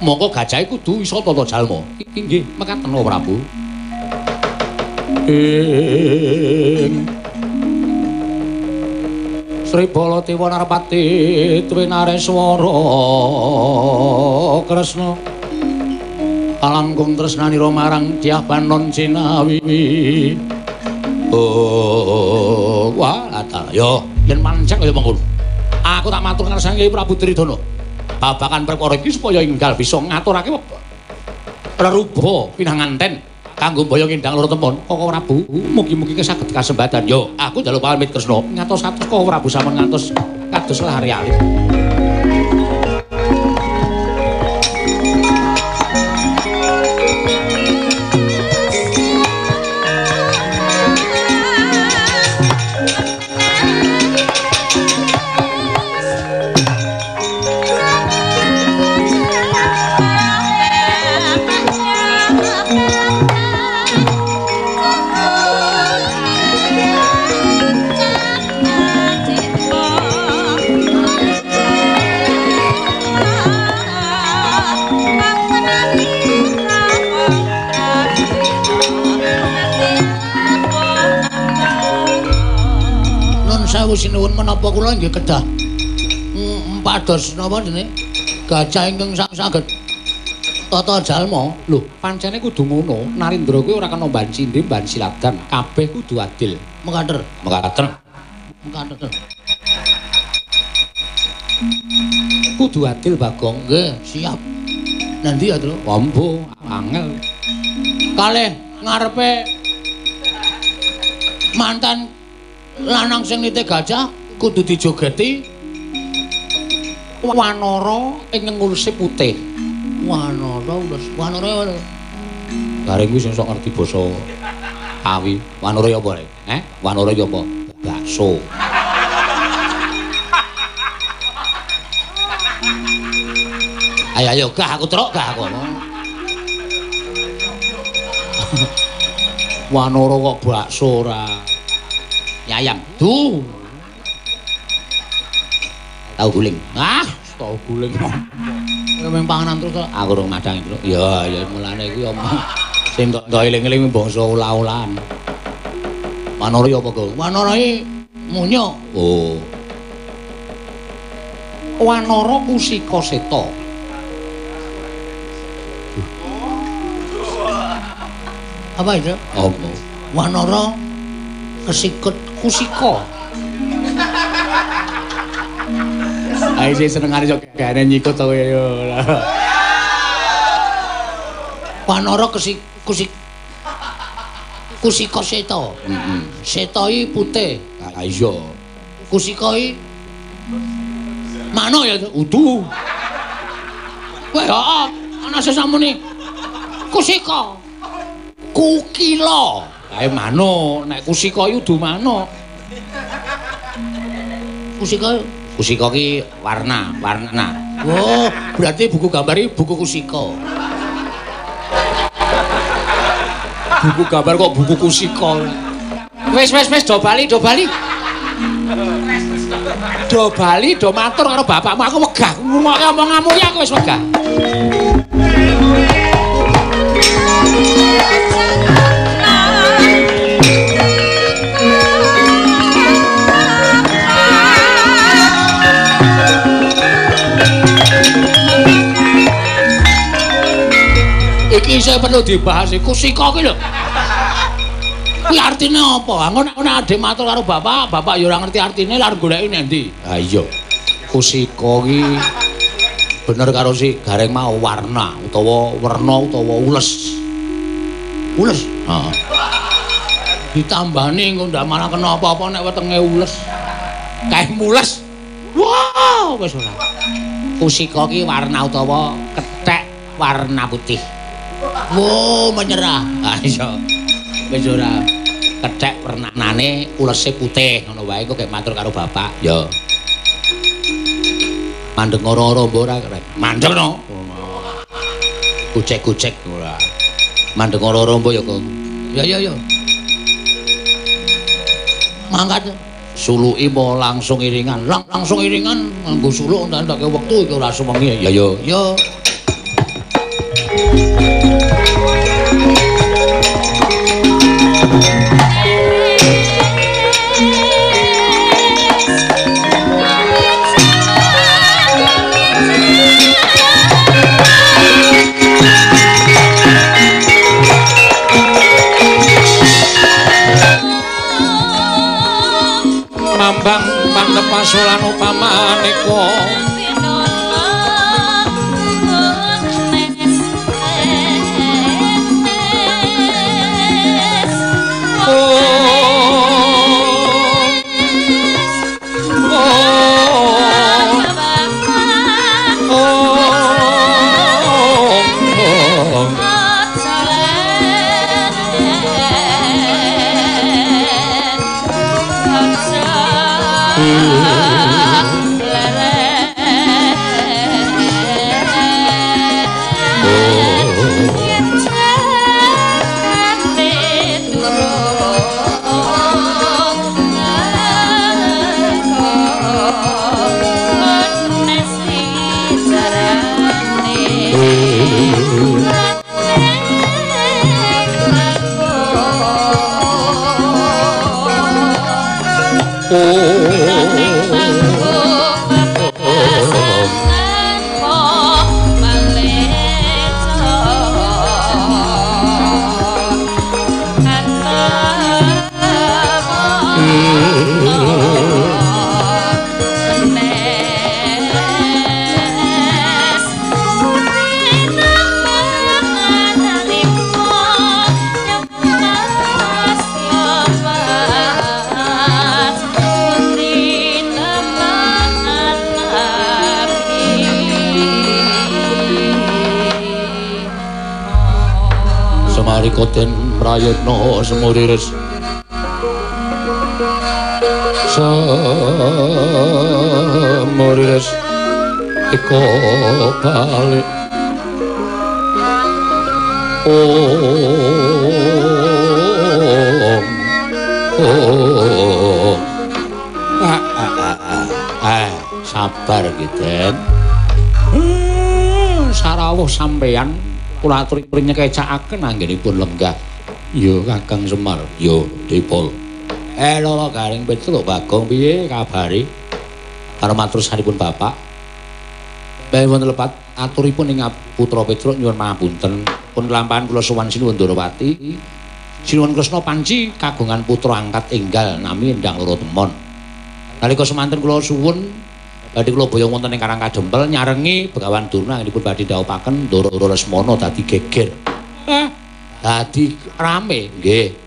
Mongko gajahe kudu iso tata jalma. Inggih, mekaten Prabu. Sri Baladewa Narpati Twinareswara Kresna alangkung tresnanira marang Dyah Panon Cinawiwi. Oh, wah, ata yo yen pancen kaya mengkono. Aku tak matur ngarsane Kyai Prabu Tridana. Babakan perkara iki supaya enggal bisa ngaturake reruba pinanganten kanggo mboyong Endang Loro Temon. Koko Prabu, mugi-mugi saged kasembadan. Yo, aku njaluk pamit Kresna. Ngatos-atos Koko Prabu sampun ngantos kados lari alit. Sinuwun menapa kula nggih kedah mpados napa jenenge gajah ingkang saged tata jalma. Lho, pancene kudu ngono. Narendra kuwi ora kena mban cindhe, mban siladan. Kabeh kudu adil. Mekaten. Mekaten. Mekaten. Kudu adil Bagong. Nggih, siap. Nanti ya, Tru? Wambo, angel. Kalih ngarepe mantan lanang sing nitih gajah kudu dijogeti Wanara ing ngulse putih. Wanara. Bareng kuwi sing sok ngerti basa Kawi. Wanara ya apa rek? Wanara ya apa? Bakso. Ayo Ayo gah aku truk gah aku. Wanara kok bakso ora. Nyayam. Du. Tahu guling. Ah, tahu guling. Memang panganan terus kok. Aku rung madang iki, Bro. Ya, ya mulane iku ya sing tok eling-eling bangsa olah-olahan. Wanara ya apa, Go? Wanara iki munyo. Oh. Wanara Kusika Seta. Apa itu? Apa? Wanara kesikut Kusika. Ayo sih senengane yo gane nyikut to yo. Wanara Kusika Seta. Heeh. Seta iki putih. Ha iya. Kusika iki mano ya udu. Wah, heeh, ana sesamune. Kusika. Kukila. Kae mano, nek Kusika iki udu mano. Kusika ki warna. Oh, berarti buku gambar iki buku Kusika. Buku gambar kok buku Kusika. Wis do bali. Do bali, do matur karo bapakmu. Aku wegah ngrungokke omonganmu ya aku wis wegah. Iki saya perlu dibahas Kusika ki lho. Kuwi artine apa? Engko nek adek matur karo bapak ya ora ngerti artine lan goleki nendi. Ha iya. Kusika ki bener karo si Gareng mau warna utawa ules. Ules. Heeh. Ditambani engko ndak malah kena apa-apa nek wetenge ules. Kae mules. Wah, wis ora. Kusika ki warna utawa kethek warna putih. Wo menyerah. Ah iya. Wis ora kethek wernane ulese putih ngono wae kok gek matur karo bapak. Ya. Mandeg ora-ora mbok ora keren. Mandeg no. Kucek-kucek ora. Mandeg ora-ora mbok ya, Kang. Ya. Mangkat suluki apa langsung iringan? Langsung iringan nganggo suluk ndake wektu iki ora suwengi. Ya. Mambang pantepasolan upamaneka Koden prayitna semuriris Eko balik sabar gitu. Sarawuh sampeyan kula aturi nyekecakaken anggenipun lenggah. Yo Kakang Semar, yo Dipol. Loro Garing Petruk Bagong piye kabare? Karo matur sanipun Bapak. Bae wonten lepat aturipun ing Putra Petruk nyuwun pangapunten. Pun lampahan kula sowan Sinuwun Ndarawati. Sinuwun Kresna Panci kagungan putra angkat enggal nami Endang Loro Temon. Nalika semanten kula suwun badhe kula boyong wonten ing Karang Kadempel nyarengi Begawan Durna nggih badhe dhawuhaken Ndara Lesmana dadi geger. Dadi rame nggih.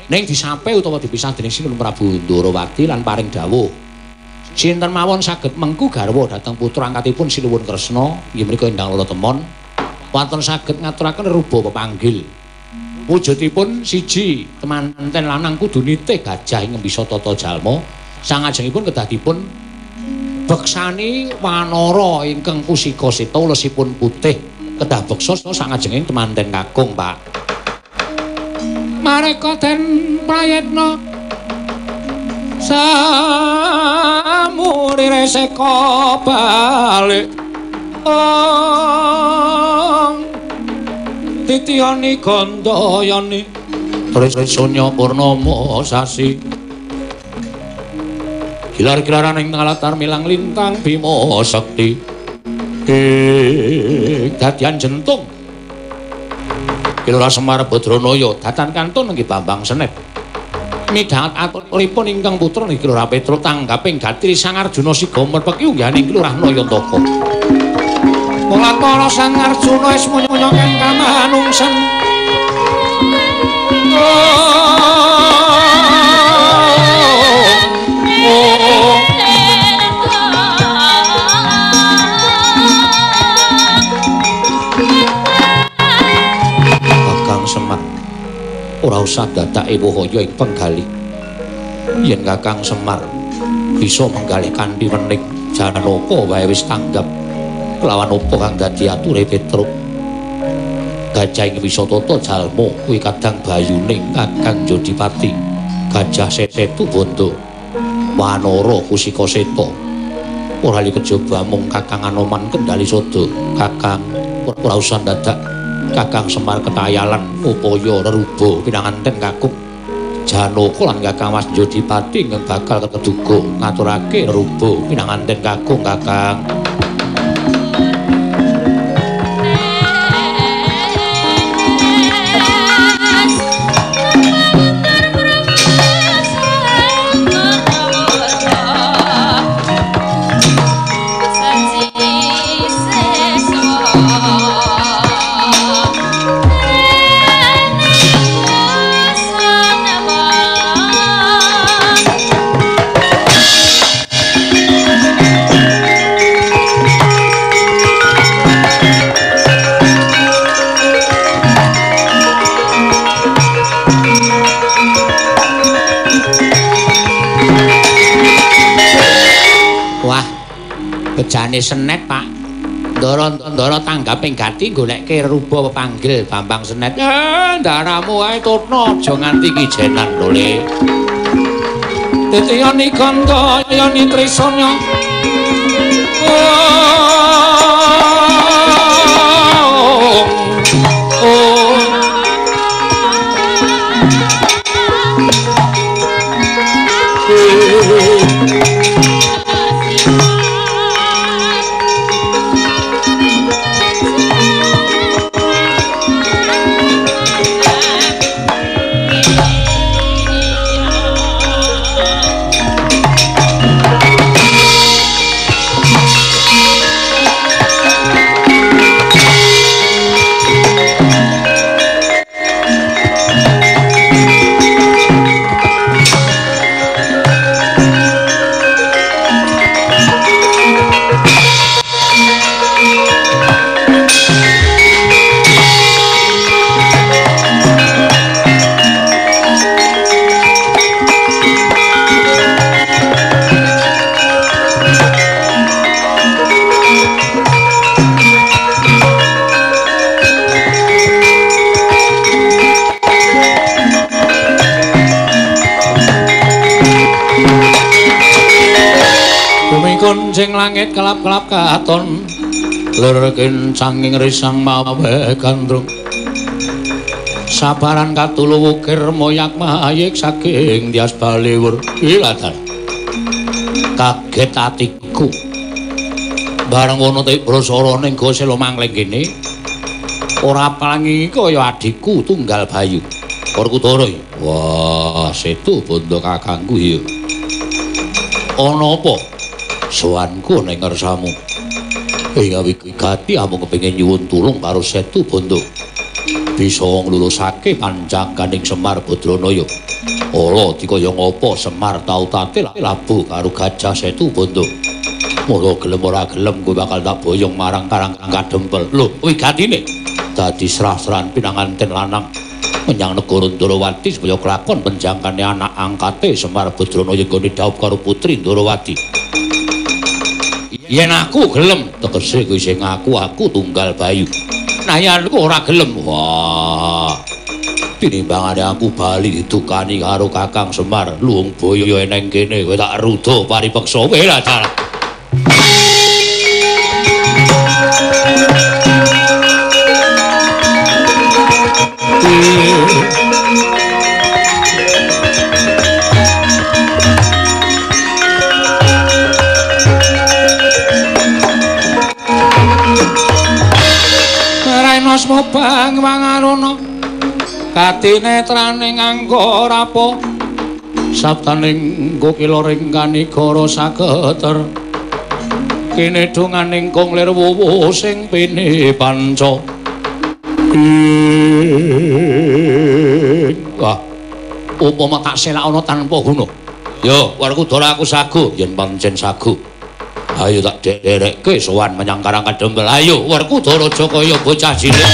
Ning disampe utawa dipisah dening Sinuwun Prabu Ndarawati lan paring dawuh. Sinten mawon saged mengku garwa dhateng putra angkatipun Sinuwun Kresna inggih menika Endang Loro Temon. Wonten saged ngaturaken ruba pepanggil. Wujudipun siji temanten lanang kudu nitih gajah ing bisa tata jalma. Sangajengipun kedadipun beksani wanara ingkang kusika seta lesipun putih kedah beksa sangajenging temanten kakung Pak. Mareka den prayitna samurire seka balik titiyani gandayani tresna purnama sasi gilar-gilaran ing latar milang lintang Bima Sekti dadian jentung Kilora Semar Badranaya datan kantun nggih Bambang Senet midhanget aturipun ingkang putra nggih Kilora Petruk tanggaping Gatri Sang Arjuna Siga merpeki unggahaning Kilora Nayantaka mula para Sang Arjuna wis munyong ing kamanungsan Semar ora usah dadake wahaya ing penggali yen Kakang Semar bisa menggalih kanthi wening Janaka wae wis tanggap kelawan apa kang dadi ature Petruk gajah ing bisa tata jalma kuwi kadang bayuning Kakang Jodipati gajah setu bondo wanara kusika seta ora li kejaba mung Kakang Anoman kendali sada Kakang ora usah dadak Kakang Semar ketayalan upaya reruba pinanganten kakung Janaka lan Kakang Mas Jodipati ingkang bakal keduga ngaturake reruba pinanganten kakung Kakang. Bejane Senet Pak Ndara tanggaping gati goleke ruba pepanggil Bambang Senet ndaramu ae tutna aja nganti kijenan lho Le titiyani gandayani trisanya manjing langit kelap-kelap katon lir kencanging risang mawe gandrung sabaran katulu wukir moyak mayik saking dias baliwur iladan kaget atiku bareng wono te brasara ning goselo mangling kene ora palangi kaya adikku tunggal Bayu Werkudara. Wah, setu bondo kakangku ya. Ana apa? Sowanku ning ngersamu. Wigati amung kepengin nyuwun tulung karo Setu Bondo. Bisa nglulusake panjangkaning Semar Badranaya. Ala dikaya ngapa Semar tau tatil labuh karo Gajah Setu Bondo. Mula gelem ora gelem kowe bakal tak boyong marang Karang Kadempel. Lho, wigatine dadi serah-serahan pinanganten lanang menyang negara Ndarawati supaya kelakon penjangkane anak angkate Semar Badranaya nggone dhaup karo putri Ndarawati. Yen aku gelem tegese kowe sing ngaku aku tunggal Bayu. Nah yen aku ora gelem, wah. Tinimbangane aku bali didukani karo Kakang Semar, luwung boyo eneng kene kowe tak rudo paripeksa wae lah dalah. Rasmo bang wangarono katinetrane nganggo rapo sabtaning kokila ringkani goro sageter kene donganing kong lir wuwu sing pene panca wah upama tak selak ana tanpa guna ya Werkudara aku sagu yen pancen sagu. Ayo tak derekke sowan menyang Karang Kadempel. Ayo Werkudara Jakaya bocah cilik.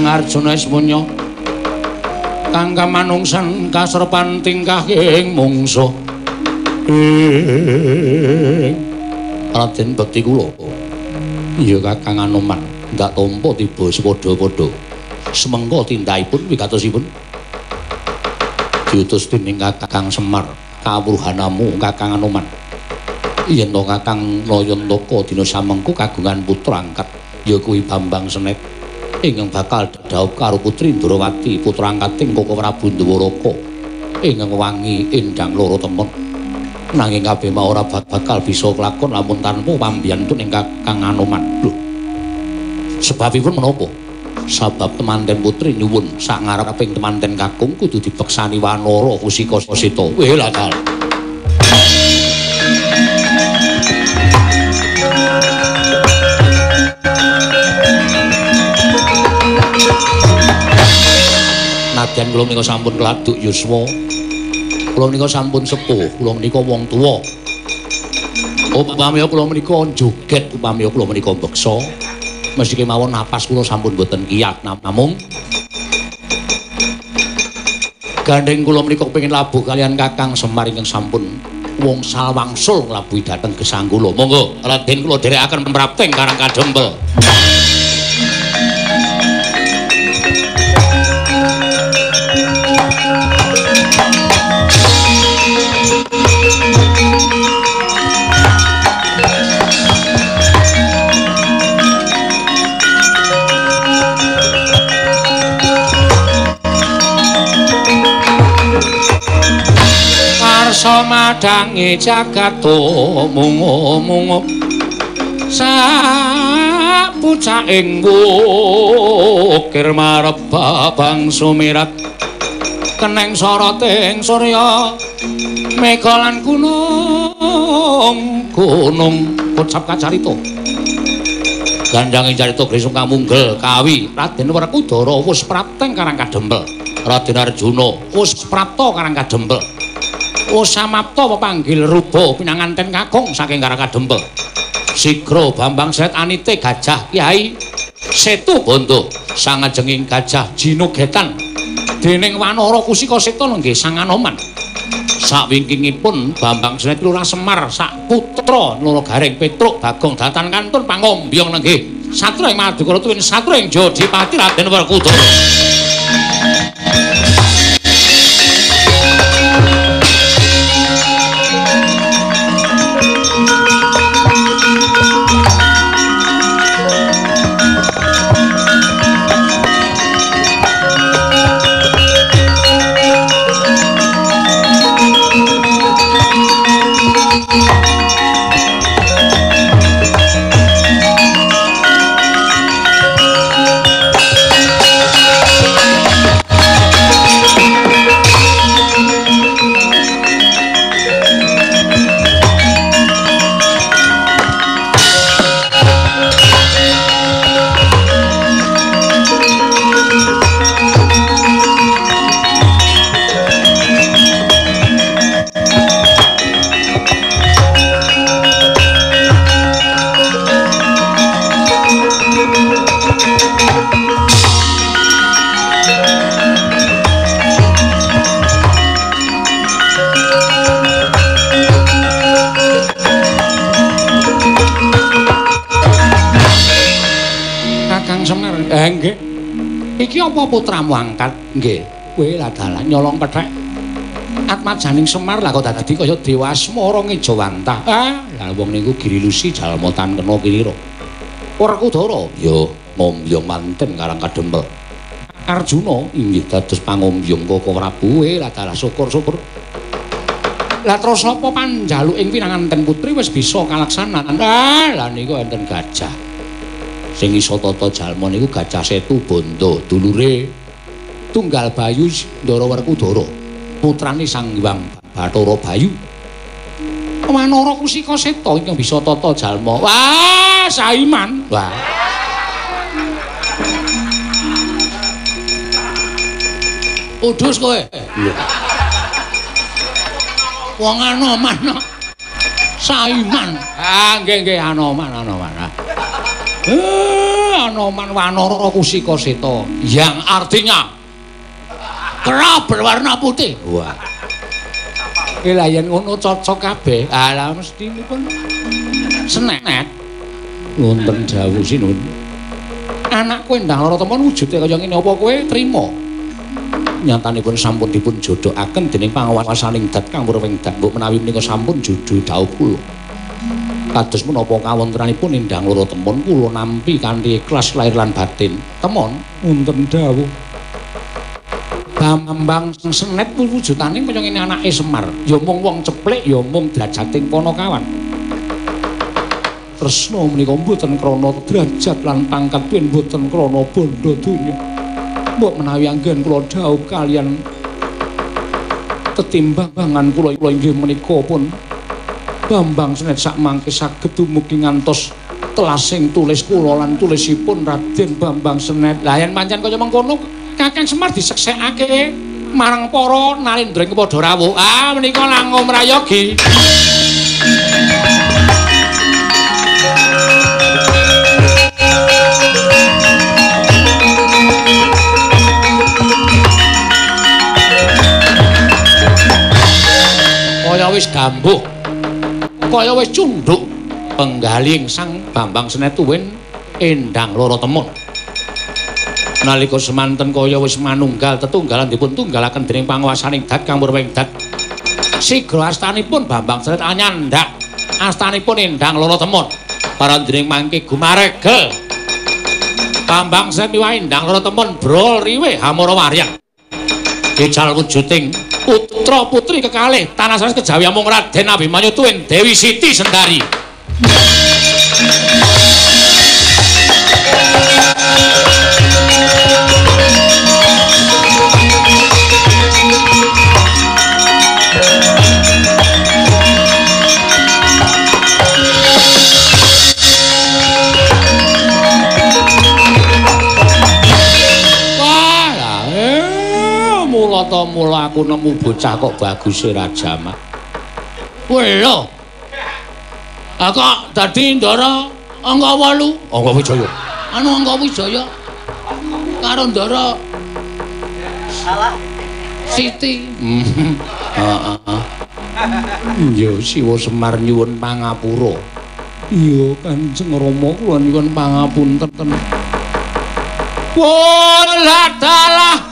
Arjuna Ismunya kang kamanungsan kasrepan tingkah ing mungsa Raden bekti kula iya Kakang Anoman ndak tampa tiba sepadha-padha semengko tindakipun wigatosipun diutus dening Kakang Semar kawruhanamu Kakang Anoman yen to Kakang Nayantaka dina samengko kagungan putra angkat ya kuwi Bambang Senet ingkang bakal dhaup karo putri Ndarawati putra angkating Koko Prabu Ndawaraka ingkang wangi endang loro temen nanging kabeh mau ora bakal bisa kelakon lamun tanpa pambiyantun ing Kakang Anoman. Lho sebabipun menapa? Sabab temanten putri nyuwun sak ngareping temanten kakung kudu dipeksani wanara Kusika Sita. Weh lah dal. Nadyan kula menika sampun keladuk yuswa. Kula menika sampun sepuh, kula menika wong tuwa. Upami kula menika joget, upami kula menika beksa. Mesti kemawon napas kula sampun boten kiyat namung gandeng kula menika kepengin labuh kalian Kakang Semar ingkang sampun wong salwangsul nglabuhi dhateng gesang kula. Monggo Raden kula dherekaken prapting Karang Kadempel. Madangi jagat mungo-mungo sapucaking wukir marep babang sumirat keneng soroting surya mega lan gunung ucap kacarita gandhange carita Grisung kamunggel kawi Raden Werkudara wis prapteng karang kadempel Raden Arjuna wis prapta karang kadempel wis samapta pepanggil ruba pinanganten kakung saking karang kadempel sigra Bambang Sret anite gajah Kyai Setu Bondo sangajenging gajah Jinugetan dening Wanara Kusika Seta nggih sang Anoman sawingkingipun Bambang Sret Lurah Semar sak putra Nara Garing Petruk Bagong Datan kantun pangombyong nenggih Satria ing Madukara tuwin Satria ing Jodipati Raden Werkudara nggih. Iki apa putramu angkat? Nggih. Kowe lah dalan nyolong pethek. Atmajaning Semar lah kok dadi kaya Dewa Asmara ngejawantah. Lah wong niku Girilusi jalma tan kena kirira. Werkudara ya ngombyong manten karang kadempel. Arjuna inggih dados pangombyong Koko Prabu. Lah dalah syukur-syukur. Lah terus apa panjaluking pinanganten putri wis bisa kalaksanan. Lah niku enten gajah. Sing iso tata jalma niku Gajah Setu Bondo, dulure Tunggal Bayu Ndara Werkudara, putrane Sang Hyang Bathara Bayu. Wanara Kusika Seta ingkang bisa tata jalma. Wah, saiman. Wah. Udus kowe. Lho. Wong Anoman. Saiman. Nggih Anoman. Anoman Wanara Kusika Seta yang artinya kera berwarna putih. Wah. Lah yen ngono cocok kabeh. Lah mestinipun senet. Wonten dawuh sinun. Anakku endang lara temen wujude kaya ngene apa kowe trima? Nyatanipun sampun dipun jodokaken dening pangawasaning dat kang muruwing dat mbok menawi menika sampun jodoh dawuh kula. Kados menapa kawontenanipun endang lara temon kula nampi kanthi ikhlas lahir lan batin. Temon wonten dawuh Bambang Senet wujudane kaya ngene anake Semar. Ya mung wong ceplek ya mung drajating Panakawan. Tresna menika mboten krana derajat lan pangkat yen mboten krana bondo donya. Mbok menawi anggen kula dhawuh kalian tetimbangan kula inggih menika pun Bambang Senet sak mangke saged dumugi ngantos telasing tulis kula lan tulisipun Raden Bambang Senet. Lah yen pancen kaya mengkono Kakang Semar diseksekake marang para nalindring padha rawuh. Menika langkung mrayogi. Kaya wis gambuh. Kaya wis cundhuk penggaling Sang Bambang Senet tuwin endang lara temon. Nalika semanten kaya wis manunggal tetunggalan dipun tunggalaken dening panguwasaning dat kang muruwing dat. Sigra astanipun Bambang Senet anyandak astanipun endang lara temon. Parandening mangke gumaregel Bambang Senet miwah endang lara temon brol riwe hamara waryang. Ical wujuding putra putri kekalih tanah sanes kejawi amung Raden Abimanyu tuwin Dewi Siti Sendari. mula aku nemu bocah kok bagus e Rajamat. Kowe lho. Ah kok dadi Ndara angka 8? Angka Wijaya. Anu angka Wijaya. Karo Ndara Siti. Heeh. Ya Siwa Semar nyuwun pangapura. Iya Kanjeng Rama kula nyuwun pangapunten. Pun ladalah.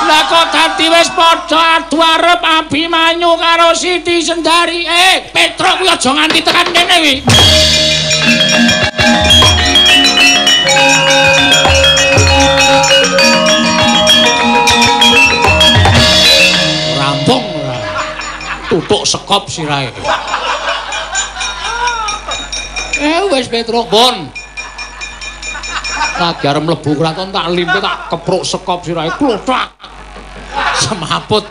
Lah kok dadi wis padha adu arep Abimanyu karo Siti Sendari. Petro kuwi aja nganti tekan kene wi. Rampung tutuk sekop sirahe. Wis Petro. Pun. Lagi arep mlebu kraton tak limpe tak kepruk sekop sirahe klothak. Semaput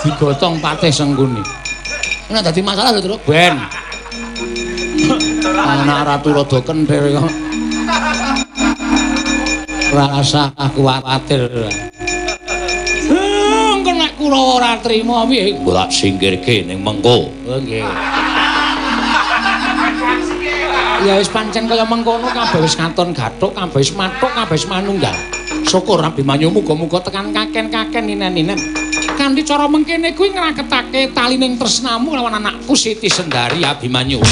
digotong patih Sengkuni. Ora dadi masalah lho, Tru. Ben. Anak ratu rada kenthir kok. Rasa kuwatir. Engko nek Kurawa ora trima piye? Mbok tak singkirke ning mengko. Oh nggih. Ya wis pancen kaya mengkono kabeh wis katon gathuk, kabeh wis mathuk, kabeh wis manunggal. Syukur Abimanyu muga-muga tekan kaken-kaken inen-inen. Kanthi cara mengkene kuwi ngraketake talining tresnamu lawan anakku Siti Sendari Abimanyu.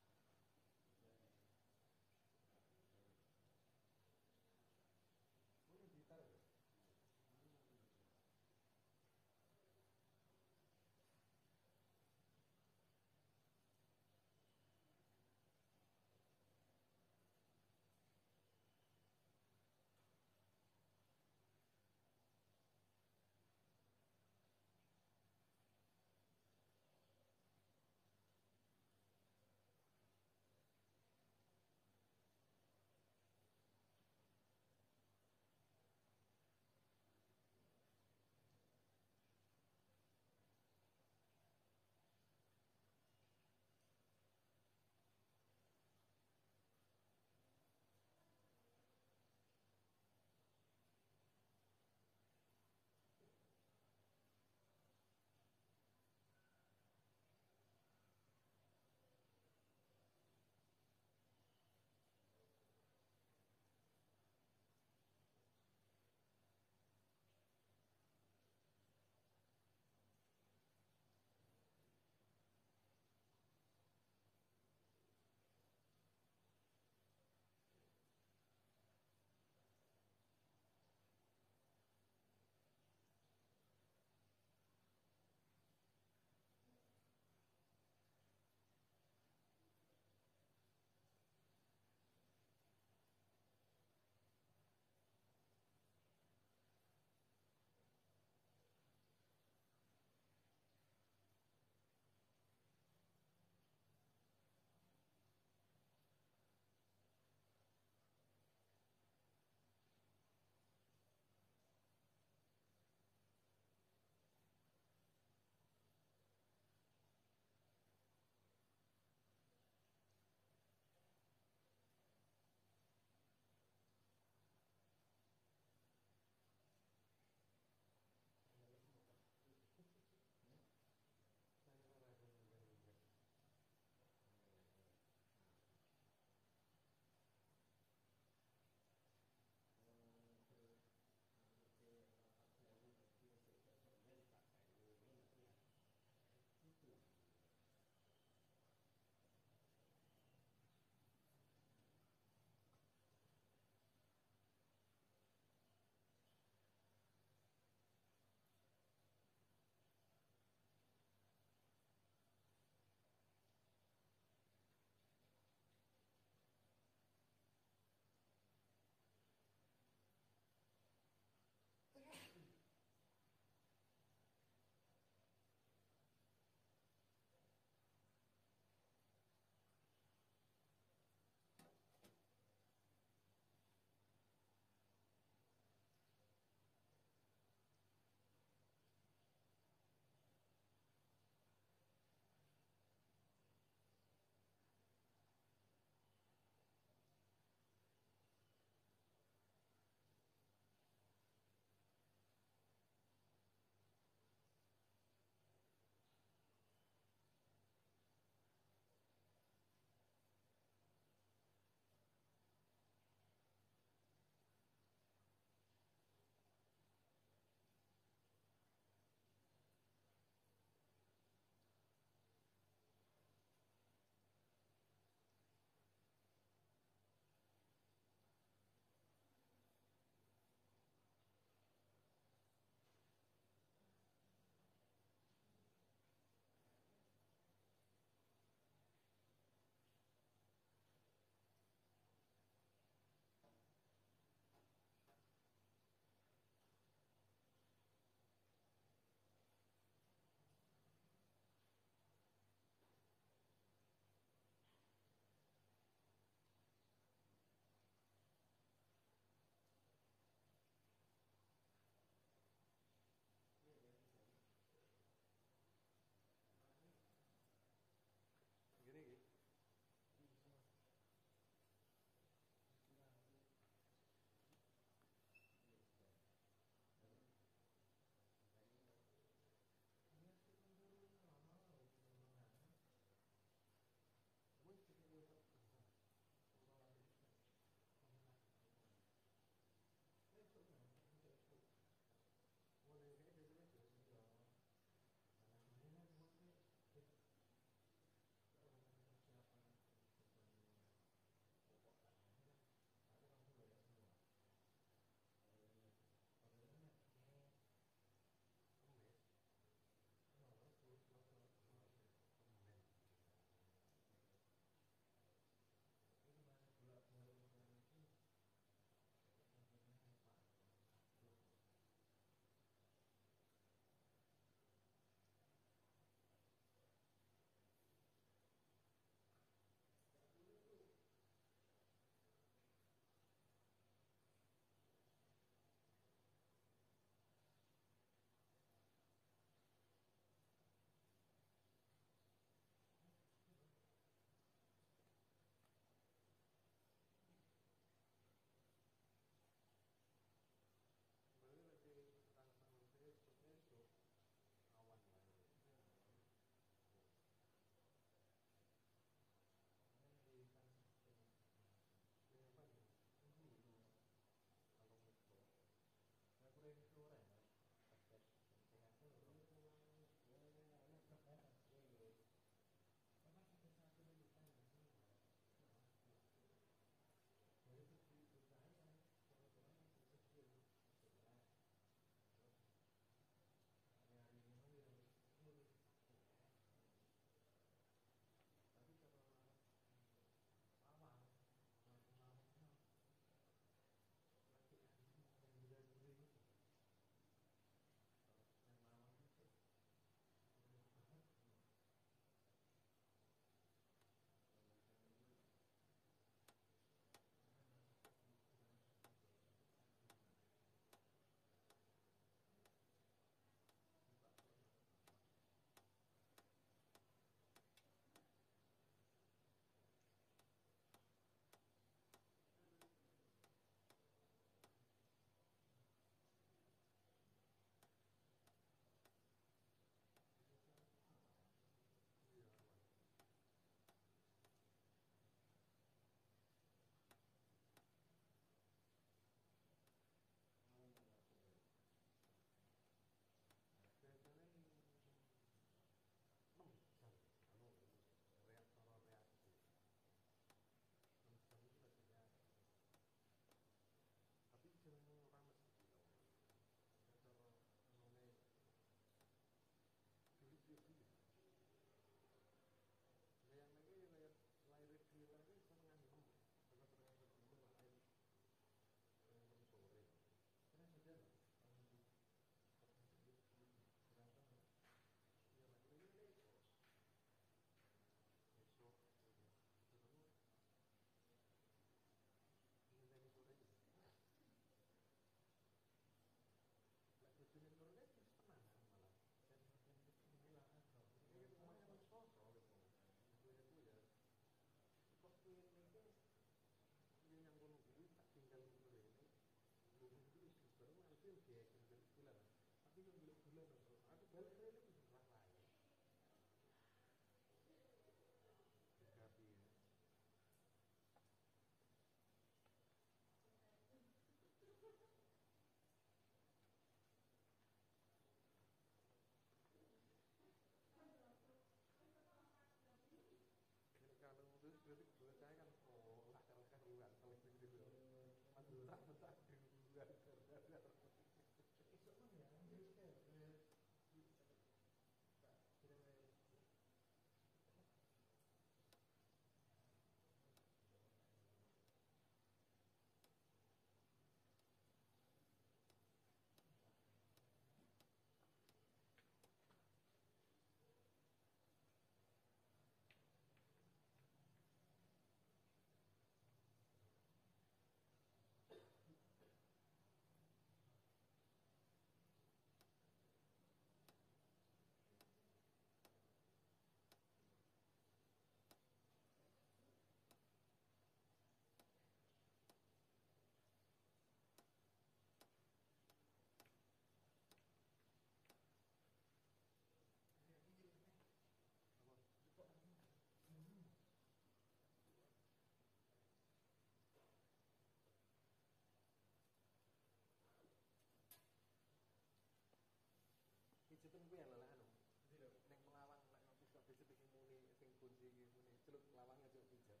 Pijetan kuwi lho anu. Ning Pelawang lek ngopi kok pijet iki muni sing kunci iki muni celuk Pelawang aja pijet.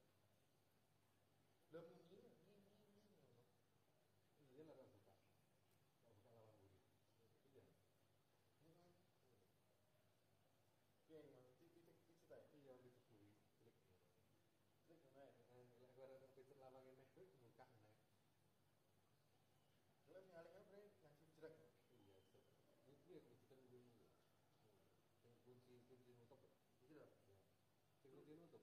Lho muni ngono. Iya lah buka. Kok buka Lawang muni. Iya. Iya, mang pijet ae. Iya pijet kuwi. Celuk. Celuk ngene. Lek ora pijet Lawang ngene buka ngene. Kalau nyalingnya bre yang jelek. Iya, itu ya pijetan kuwi. Kunci nutup itu lho ya. Sing kunci nutup.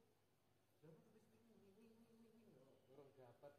Lah tulis ini orang dapat